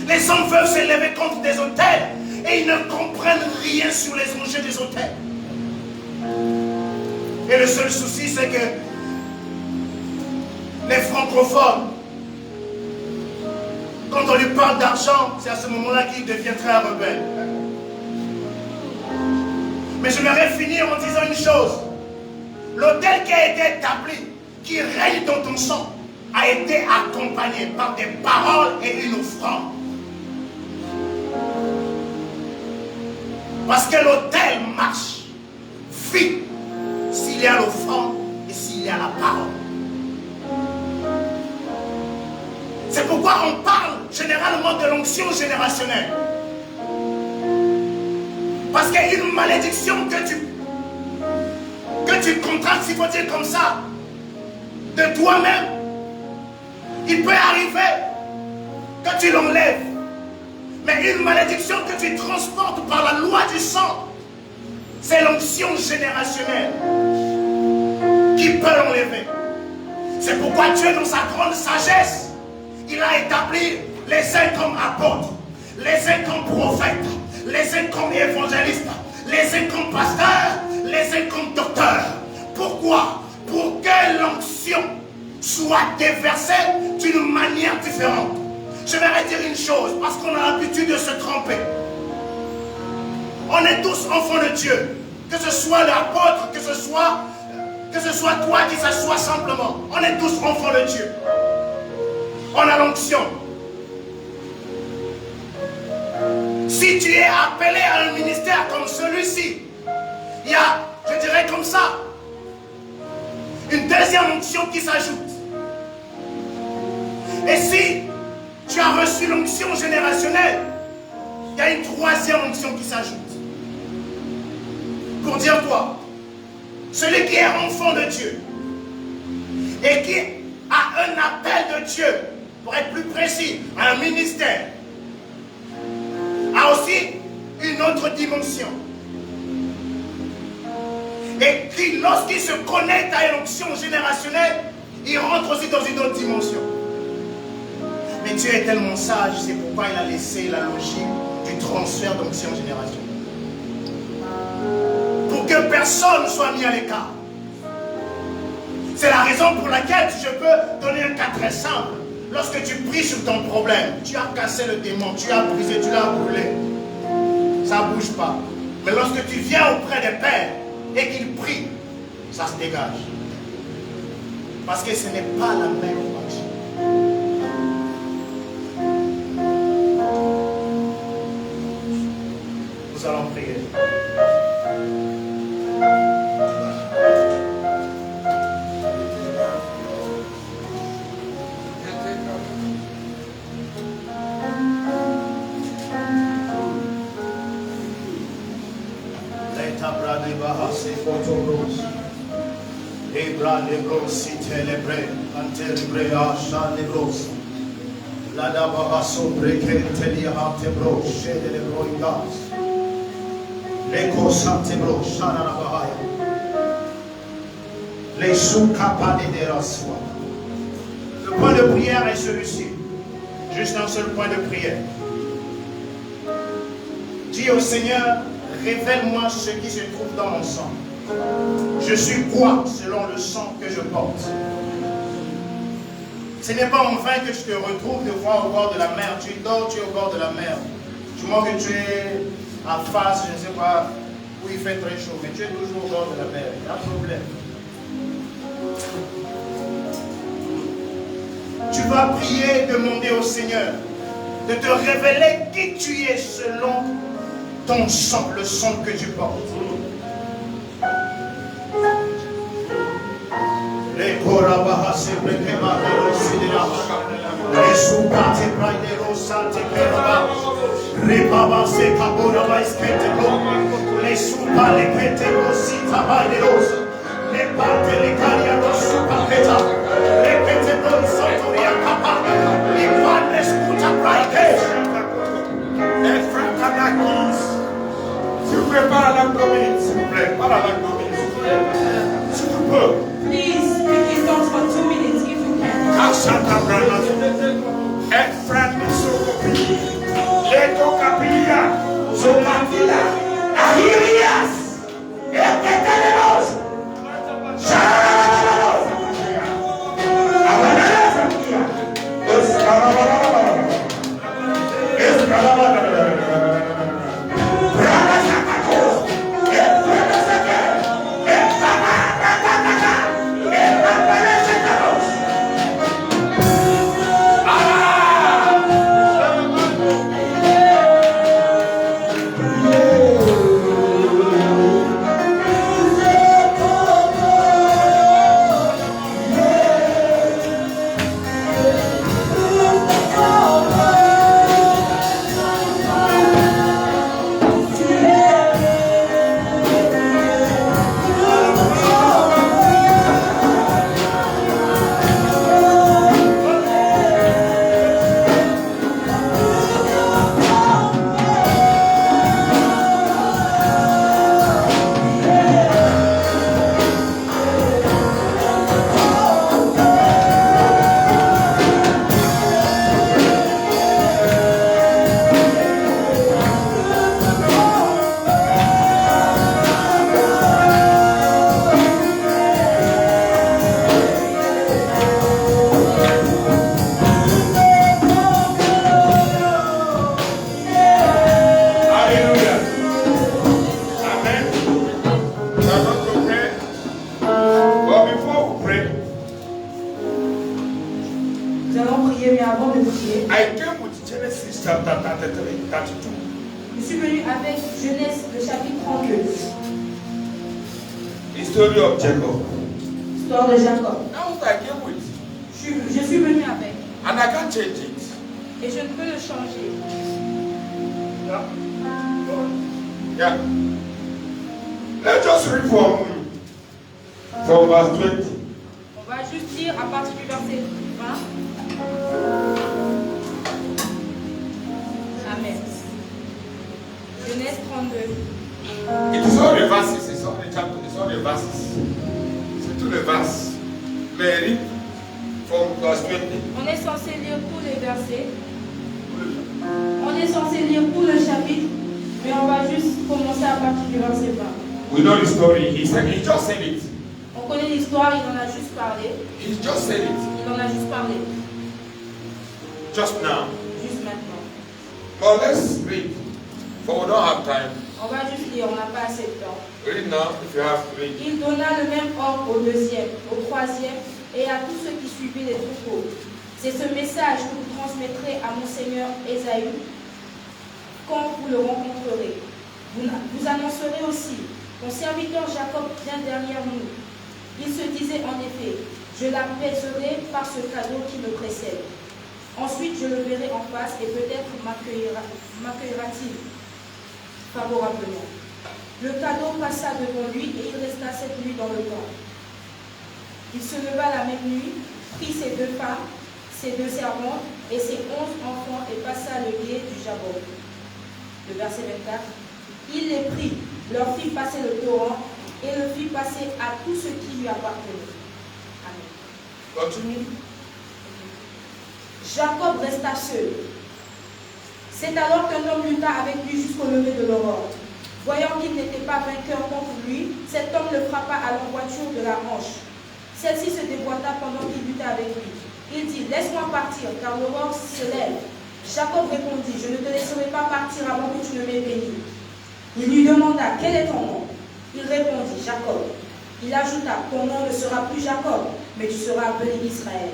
Les hommes veulent s'élever contre des autels et ils ne comprennent rien sur les enjeux des autels. Et le seul souci, c'est que les francophones, quand on lui parle d'argent, c'est à ce moment-là qu'il devient très rebelle. Mais j'aimerais finir en disant une chose. L'autel qui a été établi, qui règne dans ton sang, a été accompagné par des paroles et une offrande. Parce que l'autel marche, vit, s'il y a l'offrande et s'il y a la parole. C'est pourquoi on parle généralement de l'onction générationnelle. Parce qu'il y a une malédiction que tu contractes, s'il faut dire comme ça, de toi-même. Il peut arriver que tu l'enlèves. Mais une malédiction que tu transportes par la loi du sang, c'est l'onction générationnelle qui peut l'enlever. C'est pourquoi Dieu, dans sa grande sagesse, il a établi les uns comme apôtres, les uns comme prophètes, les uns comme évangélistes, les uns comme pasteurs, les uns comme docteurs. Pourquoi? Pour que l'onction soit déversée d'une manière différente. Je vais dire une chose, parce qu'on a l'habitude de se tromper. On est tous enfants de Dieu. Que ce soit l'apôtre, que ce soit toi qui s'assois simplement. On est tous enfants de Dieu. On a l'onction. Si tu es appelé à un ministère comme celui-ci, il y a, je dirais comme ça, une deuxième onction qui s'ajoute. Et si tu as reçu l'onction générationnelle, il y a une troisième onction qui s'ajoute. Pour dire quoi? Celui qui est enfant de Dieu et qui a un appel de Dieu, pour être plus précis, un ministère, a aussi une autre dimension. Et qui, lorsqu'il se connecte à une onction générationnelle, il rentre aussi dans une autre dimension. Mais Dieu est tellement sage, c'est pourquoi il a laissé la logique du transfert d'onction générationnelle. Pour que personne ne soit mis à l'écart. C'est la raison pour laquelle je peux donner un cas très simple. Lorsque tu pries sur ton problème, tu as cassé le démon, tu as brisé, tu l'as brûlé. Ça ne bouge pas. Mais lorsque tu viens auprès des pères et qu'ils prient, ça se dégage. Parce que ce n'est pas la même fonction. Nous allons prier. Le point de prière est celui-ci. Juste un seul point de prière. Dis au Seigneur, révèle-moi ce qui se trouve dans mon sang. Je suis quoi selon le sang que je porte? Ce n'est pas en vain que tu te retrouves des fois au bord de la mer. Tu dors, tu es au bord de la mer. Du moment que tu es en face, je ne sais pas, où il fait très chaud, mais tu es toujours au bord de la mer. Il y a un problème. Tu vas prier, demander au Seigneur de te révéler qui tu es selon ton sang, le sang que tu portes. Les Korabaha se brekema de l'Occident, les Soukati Braidero Sante Keraba, Ribaba se Kaboraba Isketeko, les Soupa les Peteko Sita Baideros, les Pate les Kariados Soukapeta, les Peteko Santoria Kapa, les Panes Kuta Braidero. favorablement. Le cadeau passa devant lui et il resta cette nuit dans le camp. Il se leva la même nuit, prit ses 2 femmes, ses 2 servantes et ses 11 enfants et passa le gué du Jabok. Le verset 24. Il les prit, leur fit passer le torrent et le fit passer à tout ce qui lui appartenait. Amen. Continue. Jacob resta seul. C'est alors qu'un homme lutta avec lui jusqu'au lever de l'aurore. Voyant qu'il n'était pas vainqueur contre lui, cet homme le frappa à l'emboîture de la hanche. Celle-ci se déboîta pendant qu'il luttait avec lui. Il dit, laisse-moi partir, car l'aurore se lève. Jacob répondit, je ne te laisserai pas partir avant que tu ne m'aies béni. Il lui demanda, quel est ton nom? Il répondit, Jacob. Il ajouta, ton nom ne sera plus Jacob, mais tu seras appelé Israël.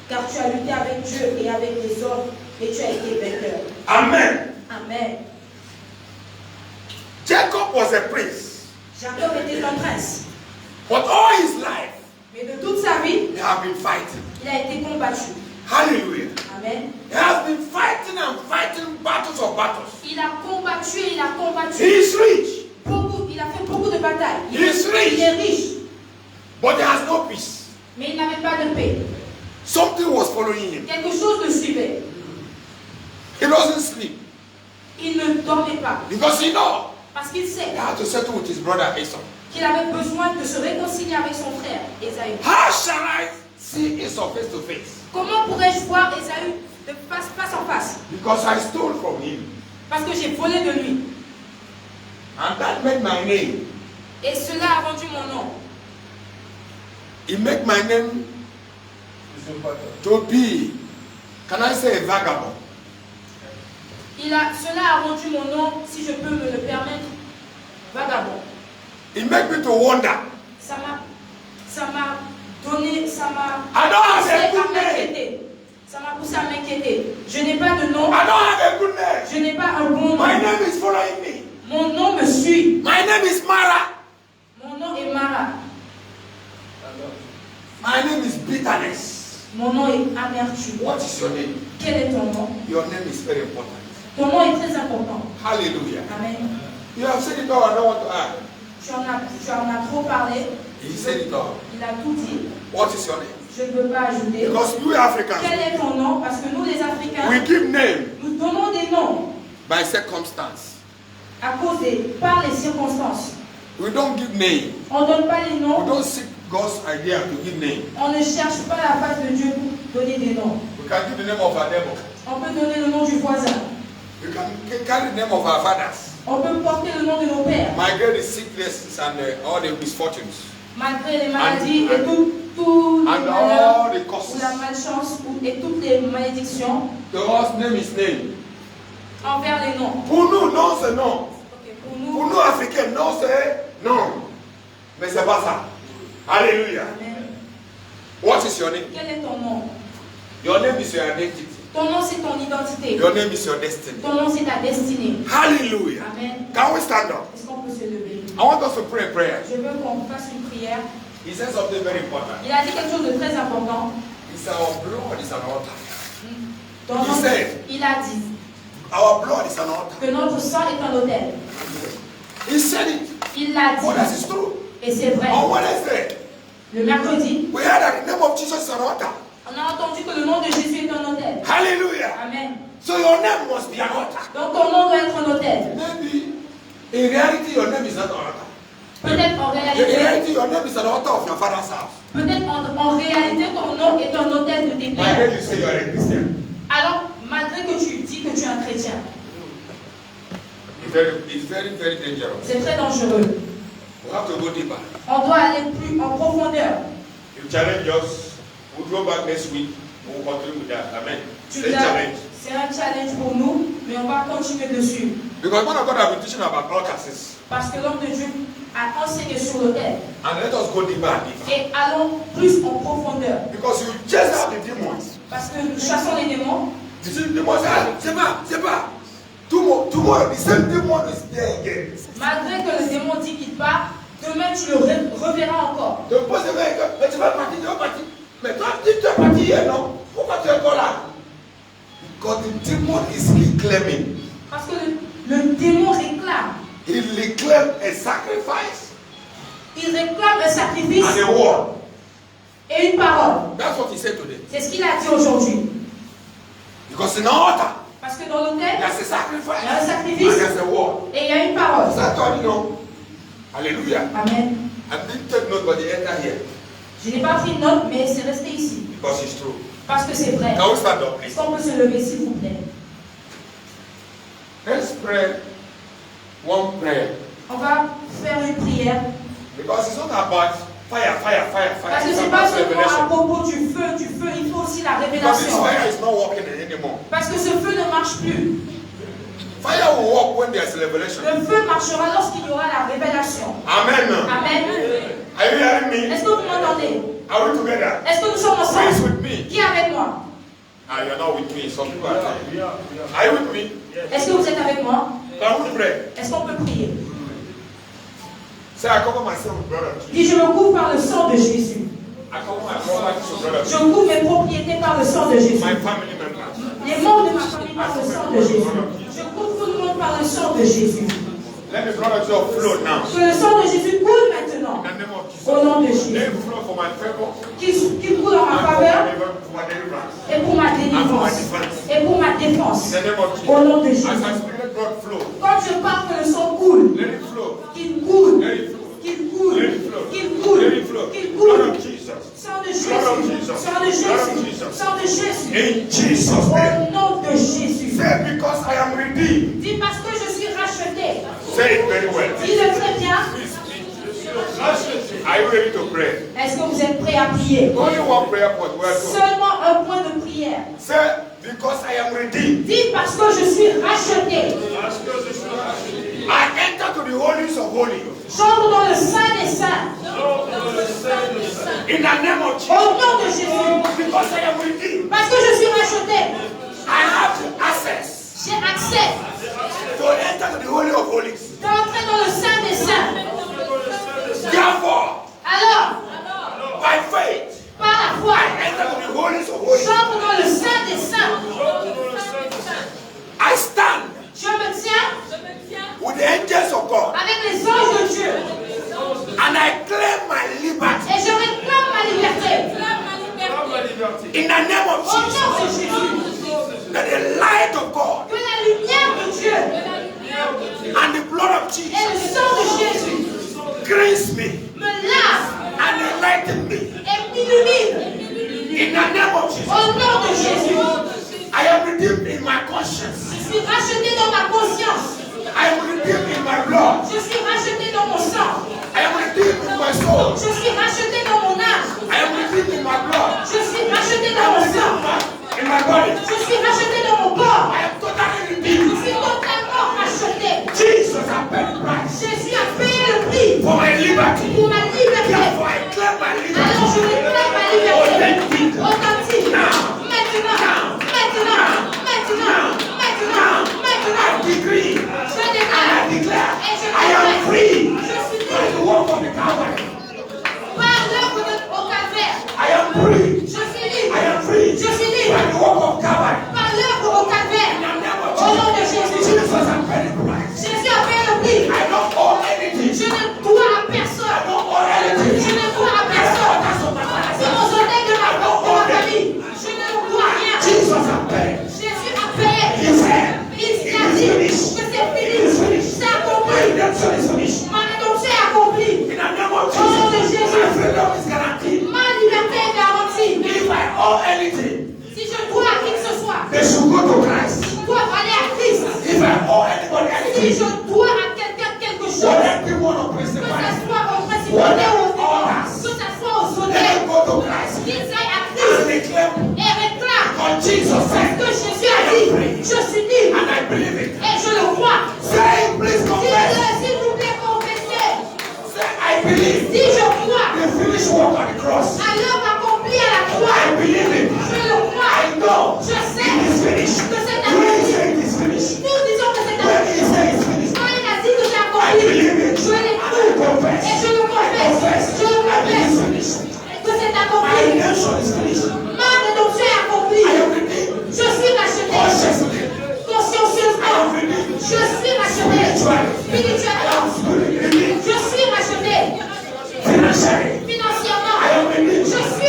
Car tu as lutté avec Dieu et avec les hommes, et tu as été vainqueur. Amen. Amen. Jacob was a prince. Jacob était un prince. But all his life, Mais de toute sa vie, they have been fighting. il a été combattu. Hallelujah. Amen. He has been fighting and fighting battles of battles. Il a combattu et il a combattu. He is rich, Il a fait beaucoup de batailles. He is rich. Il est riche, but he has no peace. mais il n'avait pas de paix. Something was following him. Quelque chose le suivait. He doesn't sleep Il ne dormait pas. because he knows Parce qu'il sait he had to settle with his brother Esau. qu'il avait besoin de se réconcilier avec son frère, Ésaü. How shall I see Esau face to face? Comment pourrais-je voir Ésaü de face en face. Because I stole from him. Parce que j'ai volé de lui. And that made my name. Et cela a rendu mon nom. It made my name to be, can I say, a vagabond? Cela a rendu mon nom, si je peux me le permettre, vagabond. It made me to wonder. Ça m'a donné, ça m'a I don't have poussé a à good name. m'inquiéter. Ça m'a poussé à m'inquiéter. Je n'ai pas de nom. I don't have a good name. Je n'ai pas un bon nom. My name is following me. Mon nom me suit. My name is Mara. Mon nom est Mara. My name is bitterness. Mon nom est amertume. What is your name? Quel est ton nom? Your name is very important. Ton nom est très important. Hallelujah. Amen. You have said it all. I don't want to add. Tu en as trop parlé. He said it all. Il a tout dit. What is your name? Je ne peux pas ajouter. Because we Africans, Quel est ton nom? Parce que nous, les Africains, we give name nous donnons des noms by circumstance. par les circonstances. We don't give name. On ne donne pas les We noms. don't seek God's idea to give name. On ne cherche pas la face de Dieu pour donner des noms. We can give the name of our devil. On peut donner le nom du voisin. We can carry the name of our fathers. On peut porter le nom de nos pères. Migrate the sicknesses and all the misfortunes. Malgré les maladies et tout les And malheurs, all the ou causes. la malchance, et toutes les malédictions, To us, name is name. envers les noms. Pour nous, non, c'est non. Ok, Pour pour nous, nous, Africains, non, c'est non. Mais c'est pas ça. Alléluia. Amen. What is your name? Quel est ton nom? Your name is your identity. Ton nom, c'est ton identité. Your name is your destiny. Ton nom, c'est ta destinée. Hallelujah. Amen. Can we stand up? Est-ce qu'on peut se lever? I want us to pray a prayer. Je veux qu'on fasse une prière. He said something very important. Il a dit quelque chose de très important. It's our blood is an altar. Ton nom, He said, il a dit our blood is an altar. que notre sang est un autel. He said it. Il l'a Oh, that dit. is true. Et c'est vrai. On Wednesday, Le mercredi, we heard that the name of Jesus is an altar. on a entendu que le nom de Jésus est un autel. Hallelujah. Amen. So your name must be an altar. Donc ton nom doit être un autel. Maybe in reality your name is not an altar. Peut-être en In réalité, reality your name is an altar of your father's house. en réalité, ton nom est un autel de tes Why pères. then you say you are a Christian? Alors, malgré que tu dis que tu es un chrétien, It's very, very dangerous. c'est très dangereux. We have to go deeper. On doit aller plus en profondeur. You challenge us. We'll go back next week. We'll continue with that. Amen. Tu Say l'as- challenge. C'est un challenge pour nous, mais on va continuer dessus. Because one of God have been teaching about altars. Parce que l'homme de Dieu a enseigné sur l'autel. And let us go deeper and deeper. Et allons plus en profondeur. Because you just have the demons. Parce que nous chassons les démons. You see, the demons say, c'est pas. Tomorrow, the same demon is there again. Malgré que le démon dit qu'il part, demain tu le reverras encore. Donc, moi, c'est vrai que, mais tu vas partir, tu vas partir. Mais toi, tu es parti hier, non? Pourquoi tu es encore là? Because the demon is reclaiming. Parce que le démon réclame. He reclaimed a sacrifice Il réclame un sacrifice and a word. et une parole. That's what he said today. C'est ce qu'il a dit aujourd'hui. Because in the altar, Parce que dans l'autel, there's a sacrifice il y a un and sacrifice there's a word. et il y a une parole. That's all you know. Hallelujah. Amen. I didn't take note, but they enter here Je n'ai pas pris de note, mais c'est resté ici. because it's true. Parce que c'est vrai. Can we stand up, Est-ce please? qu'on peut se lever, s'il vous plaît? Let's pray one prayer. On va faire une prière. Because it's not about fire. Parce que It's ce n'est pas about seulement à revelation. propos du feu, il faut aussi la Because this révélation. fire is not working anymore. Parce que ce feu ne marche plus. Fire will work when there's revelation. Le feu marchera lorsqu'il y aura la révélation. Amen. Amen. Are you hearing me? Est-ce que vous m'entendez? Are we together? Est-ce que nous sommes Who is ensemble? with me? Qui est avec moi? Ah, you're not with me. Some people are there. Are you with me? Est-ce que vous êtes avec moi? Can we pray? Est-ce qu'on peut prier? Say, I cover myself with blood of Jesus. Dis, je me couvre par le sang de Jésus. I cover my property with blood of Je Jesus. couvre mes propriétés par le sang de Jésus. My family members. Les membres de ma famille par le sang de Jésus. Je couvre tout le monde par le sang de Jésus. Let the blood of Jesus flow now. Que le sang de Jésus coule maintenant. In the name of Jesus. Au nom de Jésus. Let it flow for my favor. Qu'il coule en ma And faveur for my deliverance. et pour ma délivrance. Et pour ma défense. In the name of Jesus. Au nom de Jésus. As I speak, let blood flow. Quand je parle que le sang coule, Let it flow. qu'il coule, Let it flow. qu'il coule, Let it flow. qu'il coule, Let it flow. qu'il Blood coule. of Jesus. Sang Sang de Blood of Jésus. Jesus. Sang de Blood of Jésus. Jesus. Sang de Jésus. In Jesus' name. Au nom de Jésus. Say because I am redeemed. Dis parce que je suis racheté. Say it very well. Dis-le très bien. Are you ready to pray? Est-ce que vous êtes prêts à prier? Only one prayer point. Where to? Seulement un point de prière. Say because I am redeemed. Dis parce que je suis racheté. I enter to the holies of holies. J'entre dans le Saint des Saints. In the name of Au Jesus. nom de Jésus. Because I am redeemed. Parce que je suis racheté. I have the access J'ai accès to enter to the holy of holies. d'entrer dans le Saint des Saints. Therefore, Alors, by faith, par la foi, I enter to the holies of holies. j'entre dans le Saint des Saints. I stand Je me tiens with the angels of God avec les anges de Dieu. and I claim my liberty. Et je réclame ma liberté. In the name of Au nom de Jesus, Jésus. that the light of God Que la lumière de Dieu and the blood of et le Jesus sang de Jésus cleanse me me lave and enlighten me. et m'illumine. In the name of Au Jesus, nom de Jésus. I am redeemed in my conscience. Je suis racheté dans ma conscience. I am redeemed in my blood. Je suis racheté dans mon sang. I am redeemed in my soul. Je suis racheté dans mon âme. I am redeemed in my blood. Je suis racheté I dans am mon redeemed sang. in my body. Je suis racheté dans mon corps. I am totally Je redeemed. suis totalement racheté. Jesus has paid the price Jésus a payé le prix for my liberty. pour ma liberté. Therefore, I claim my Alors je liberty. réclame ma liberté. Authentique. Authentique. Now. Maintenant. Maintenant. Maintenant. Maintenant. I Maintenant. decree Je and déclare. I declare Et je I am déclare. free Je suis by the libre work of the Calvary. par l'œuvre au calvaire. I am free. Je suis I libre am free Je suis by libre the work of Calvary. par l'œuvre au In calvaire. the name of Au nom de Jesus, Jésus. Jesus has paid the price. Jésus a payé le prix. I don't owe anything. Je ne dois à I personne. don't owe Je anything. ne dois à personne. Si mon soleil de ma famille, je ne dois rien. Jesus has paid. Jésus a payé. He said, Il a dit que c'est fini. C'est accompli. my redemption is finished. Ma rédemption est accomplie. In the name of Au nom de Jesus, Jésus. my freedom is guaranteed. Ma liberté est garantie. If I owe anything, Si je dois à qui que ce soit, they should go to Christ. je dois aller à Christ. If I owe anybody Si anything, je dois à quelqu'un quelque chose, whatever one of que ce principalities, soit au principauté ou au démon, que ce soit au let soleil, them go to Christ qu'ils aillent à and Christ declare et réclament. what Jesus Parce said. que Jésus a dit, je suis libre And I believe it. et je le crois. Say, please confess. S'il vous plaît, confessez. Say, I believe Si je crois the finished work on the cross. à l'œuvre accomplie à la croix, I believe it. je le crois. I know Je it sais is finished. que c'est When he accompli. said it is finished, Nous disons que c'est when accompli. he said it's finished, Quand il a dit que c'est I accompli, believe it. je And I l'écoute. confess. Et je le confesse. Je le I believe it's confesse. finished. Que c'est My accompli. redemption is finished. Ma rédemption est accomplie. I am redeemed. Je suis racheté. Consciously. Consciencieusement. Je suis racheté. Spirituellement. Je suis racheté. Financially. Financièrement. I am redeemed. Je suis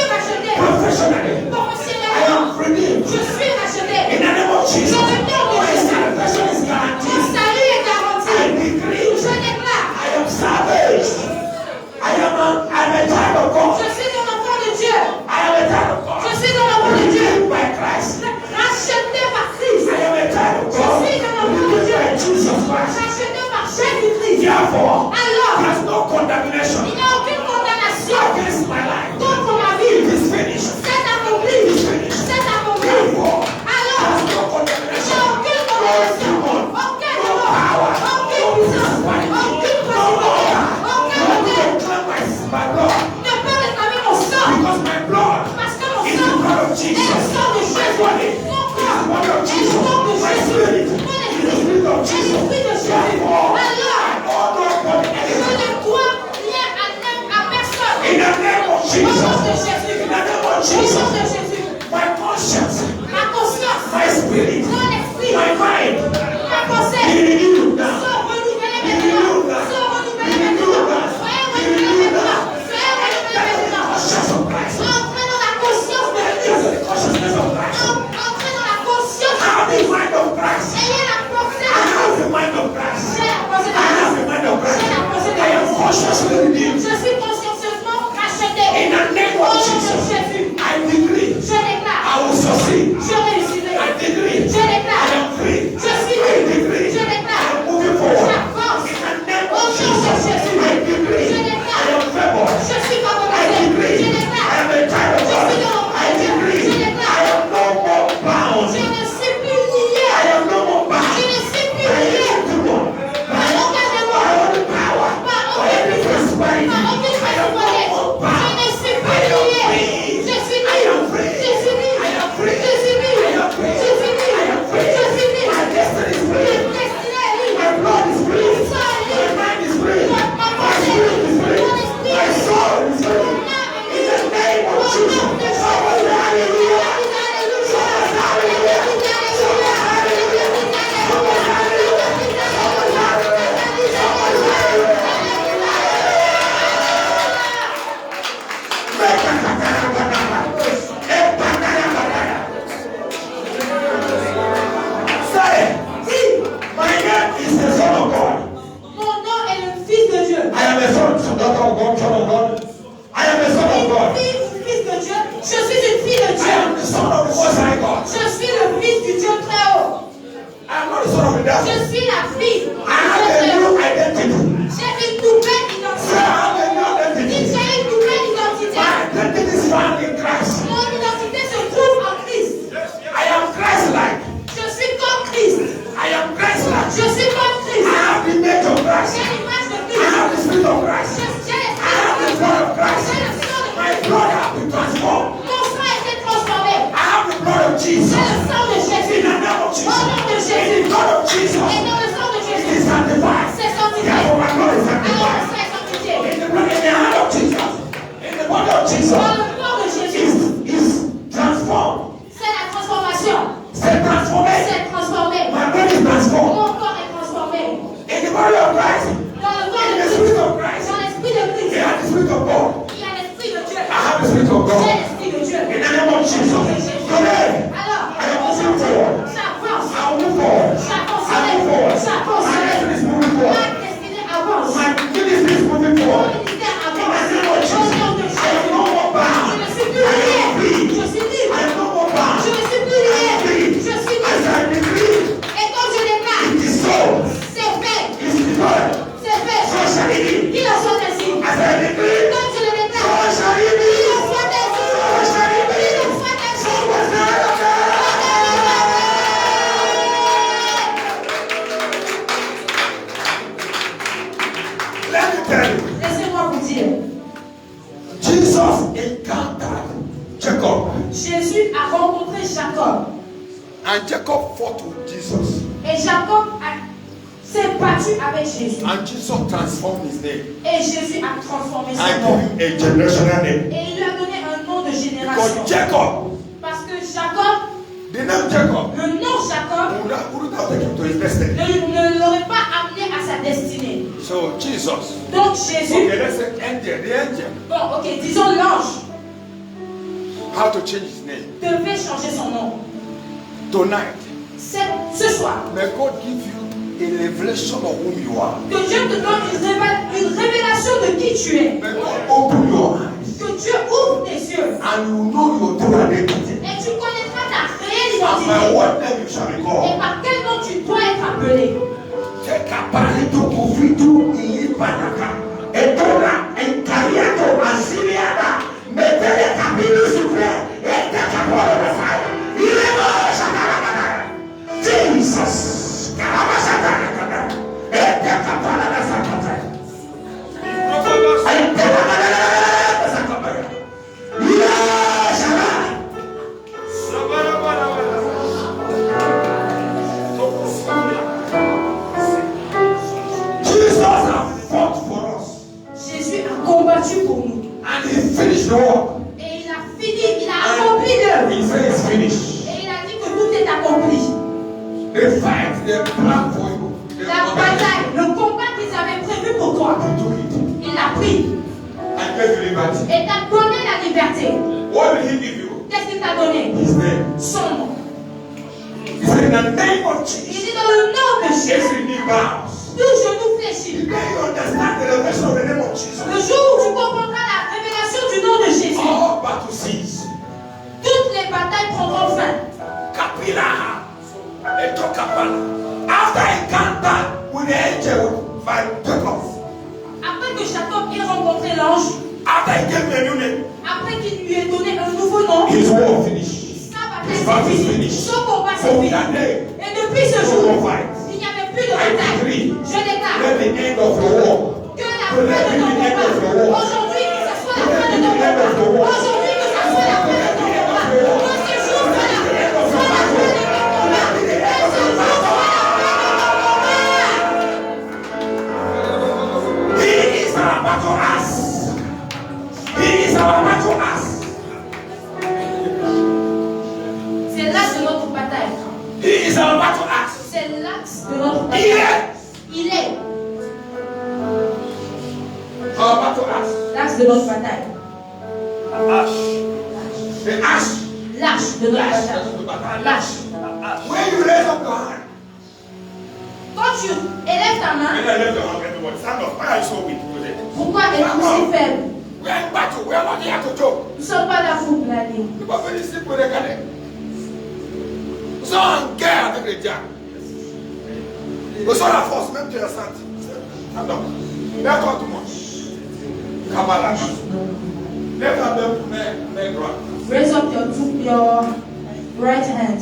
the Most High God. Je suis le fils du Dieu très haut. I'm not the son of the devil. Je suis la fille du I have Dieu a très new haut. identity. J'ai une nouvelle I identité. have a new Dis, identity. j'ai une nouvelle identité. My identity is found in Christ. Mon identité se trouve en Christ. I am Christ-like. Je suis comme Christ. I am Christ-like. Je suis comme I Christ. have the image of Christ. J'ai l'image de I Christ. have the spirit of Christ. J'ai I have the blood of Christ. le sang de My Christ. blood has been transformed. Mon sang a été transformé. I have the blood of J'ai Jesus. le sang de In Jésus. the name of Au Jesus. nom de In the Jésus. blood of Jesus. Et dans le sang de It is Jésus. sanctified. C'est sanctifié. Therefore, my blood is Alors, sanctified. le sang est sanctifié. In the hand of Jesus. In the body of Jesus. Dans le corps de Jésus. Is transformed. C'est la transformation. C'est transformé. C'est transformé. My body is transformed. Mon corps est transformé. In the body of Christ. Dans le corps In de the Christ. spirit of Christ. Dans l'esprit de We Christ. have the spirit of God. Il y a l'esprit de Dieu. I have the spirit of J'ai God. l'esprit de Dieu. In the name of Jesus. Today, Alors, I am moving forward. j'avance. I will move forward. J'avance. I move forward. J'avance. My destiny is moving Ma forward. destinée avance. My ministry is moving Mon forward. ministère In the avance. name of Au Jesus. nom de I am Jésus. no more bound. Je ne suis plus I am lié. free. Je suis I libre. am no more bound. Je ne suis plus I lié. am free. Je suis As libre. I decree, Et comme je déclare, it is so. c'est fait. It is done. C'est fait. So shall it be. Qu'il en soit ainsi. As I decree, Comme je le so déclare, shall it be. qu'il en soit ainsi. So shall it be. Qu'il en soit ainsi. So was the word of God. Let me tell you, Laissez-moi vous dire, Jesus encountered Jacob, Jésus a rencontré Jacob. and Jacob fought with Jesus, Et Jacob s'est battu avec Jésus. and Jesus transformed his name Et Jésus a transformé son and nom. gave him a generational name. Et il lui a donné un nom de Because génération. Jacob, Parce que Jacob, the name Jacob, le nom Jacob, wouldn't have taken him to his destiny. ne l'aurait pas amené à sa destinée. So Jesus, Donc Jésus, okay, let's say angel, the angel, bon ok, disons l'ange, how to change his name. devait changer son nom. Tonight, Ce soir, may God give you a revelation of whom you are. que Dieu te donne une révélation de qui tu es. May God open your eyes Que Dieu ouvre tes yeux. and you know your true identity. Et tu connaîtras ta réelle And by identité. what name you shall be Et called. par quel nom tu dois être appelé. Tekaparito kufitu ilipanaka. Etora enkariato asiliada. Metele kabili sufre. Etekapolo mesaya. Ilemo shakarabana. Jesus. Karabashakarabana. Etekapala mesakata. Etekapala mesakata. Ila shala. Jesus has fought for us. Jésus a combattu pour nous. And he finished the work. Et il a fini, il a accompli l'œuvre. He said it's finished. Et il a dit que tout est accompli. The fight, the plan for you. La bataille, le combat qu'ils avaient prévu pour toi, Do it. il l'a pris. And gave you liberty. Et t'a donné la liberté. What will he give you? Qu'est-ce qu'il t'a donné? His name. Son nom. He said in the name of Il Jesus. dit dans le nom de Jésus, Every knee bows. tout genou The fléchit. day you understand the revelation of the name of Jesus. Le jour où tu comprendras la révélation du nom de Jésus, All battle cease. toutes les batailles prendront fin. Kapila. Etokapala. After encounter with the angel by Jacob. Après que Jacob ait rencontré l'ange, After he gave me a new name. après qu'il lui ait donné un nouveau nom, His war finished. sa His bataille battle s'est is finie. finished. Son combat s'est From fini. that day, Et depuis ce no jour, more fight. il n'y avait plus de I bataille. decree, Je déclare let the end of the war. que la fin de ton combat, aujourd'hui que ce soit la fin de ton combat, aujourd'hui que ce soit la fin de ton combat, que ce jour soit la fin de ton combat, que ce jour soit la fin de ton combat. He is our battle ass. He is our battle ass. C'est l'axe de notre bataille. He is our battle ass. C'est l'axe de notre He bataille. is Il est our battle ass. l'axe de notre bataille. Ash. The ash. L'arche de notre Ash. bataille. L'arche. When you raise up your hand, Quand tu élèves ta main, when I lift your hand, everybody stand up. Why are you so weak with it? pourquoi es-tu si faible? We are in battle. We are not here to joke. Nous ne sommes pas là pour blaguer. You are very simple, they can. sont en guerre avec le diable. Reçois la force, même tu es senti. Attends, lève-toi tout le monde. Kabbalah. Lève ta main pour main droite. Raise up your right hand.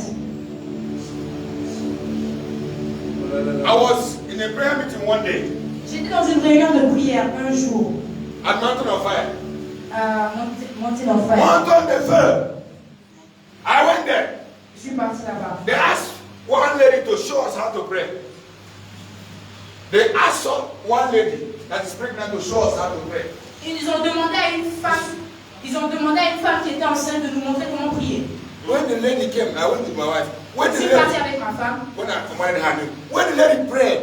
I was in a prayer meeting one day J'étais dans une réunion de prière un jour at Mountain of Fire. à Mountain of Fire. Mountain de feu. I went there. Je suis parti là-bas. They asked one lady to show us how to pray. They asked one lady that is pregnant to show us how to pray. Ils ont demandé à une femme qui était enceinte de nous montrer comment prier. When the lady came, I went with my wife. Je suis parti avec ma femme. When I commanded her name, when the lady prayed,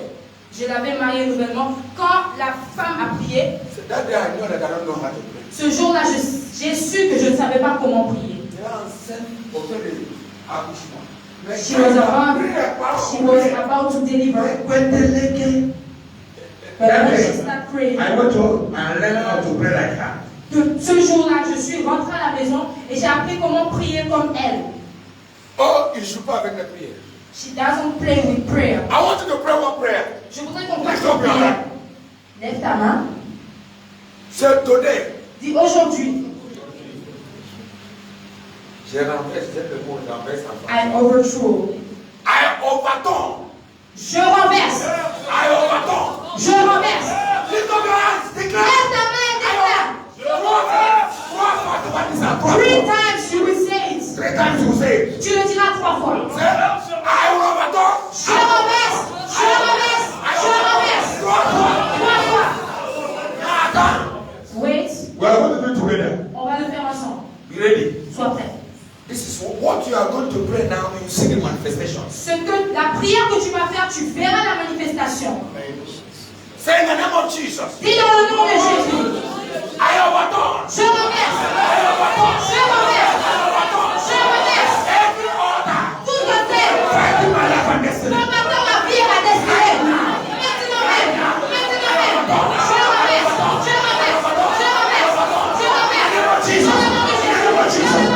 Je l'avais mariée nouvellement. Quand la femme a prié, so that day I know that I don't know how to pray. ce jour-là, j'ai su que je ne savais pas comment prier. She was about to deliver. But when she started praying, I went to and learned how to pray like her. que ce jour-là, je suis rentrée à la maison et j'ai appris comment prier comme elle. Oh, il ne joue pas avec la prière. She doesn't play with prayer. I want you to pray one prayer. Je voudrais qu'on fasse Lift une up your prière. hand. Lève ta main. C'est today. Dis aujourd'hui, J'ai renversé le mot, j'enverse en I overthrow. I overturn. Je renverse. I overturn. Je renverse. Lift up your hands. Declare. Lève ta main et déclare. Three times you will say it. 3 times you say it. Tu le diras 3 fois. Say, I overturn. Je renverse. Je renverse. Je renverse. 3 fois. Wait. We are going to do it together. On va le faire ensemble. Be ready. Sois prêt. This is what you are going to pray now when you see the manifestations. La prière que tu vas faire, tu verras la manifestation. Say in the name of Jesus. Dis dans le nom de Jésus. I overturn. Je renverse. Je renverse. Je renverse. Every order. Tout le fait. Fighting my life and destiny. Combattant ma vie et ma destinée. Maintenant même. Maintenant même. Je renverse. Je renverse. Je renverse. Je renverse. Jesus. Dans le nom de Jésus. Dans le nom de Jésus.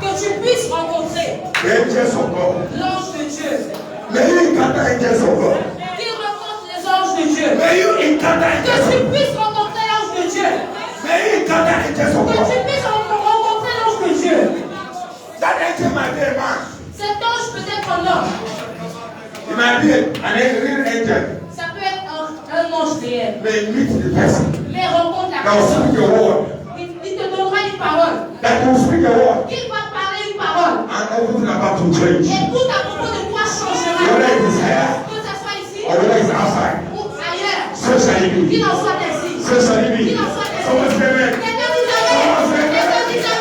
Que tu puisses rencontrer l'ange de Dieu. Qu'il rencontre les anges de Dieu. Que tu puisses rencontrer l'ange de Dieu. Que tu puisses rencontrer l'ange de Dieu. Cet ange peut être un homme. Ça peut être un ange réel. Mais rencontre la personne. Il te donnera une parole. Il va parler une parole. Et tout à propos de toi changera. Que ça soit ici ou ailleurs. Qu'il en soit ainsi. Qu'il en soit ainsi. Quelqu'un dit amen. Quelqu'un dit amen.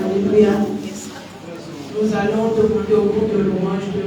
Alléluia. Nous allons demander au groupe de louange de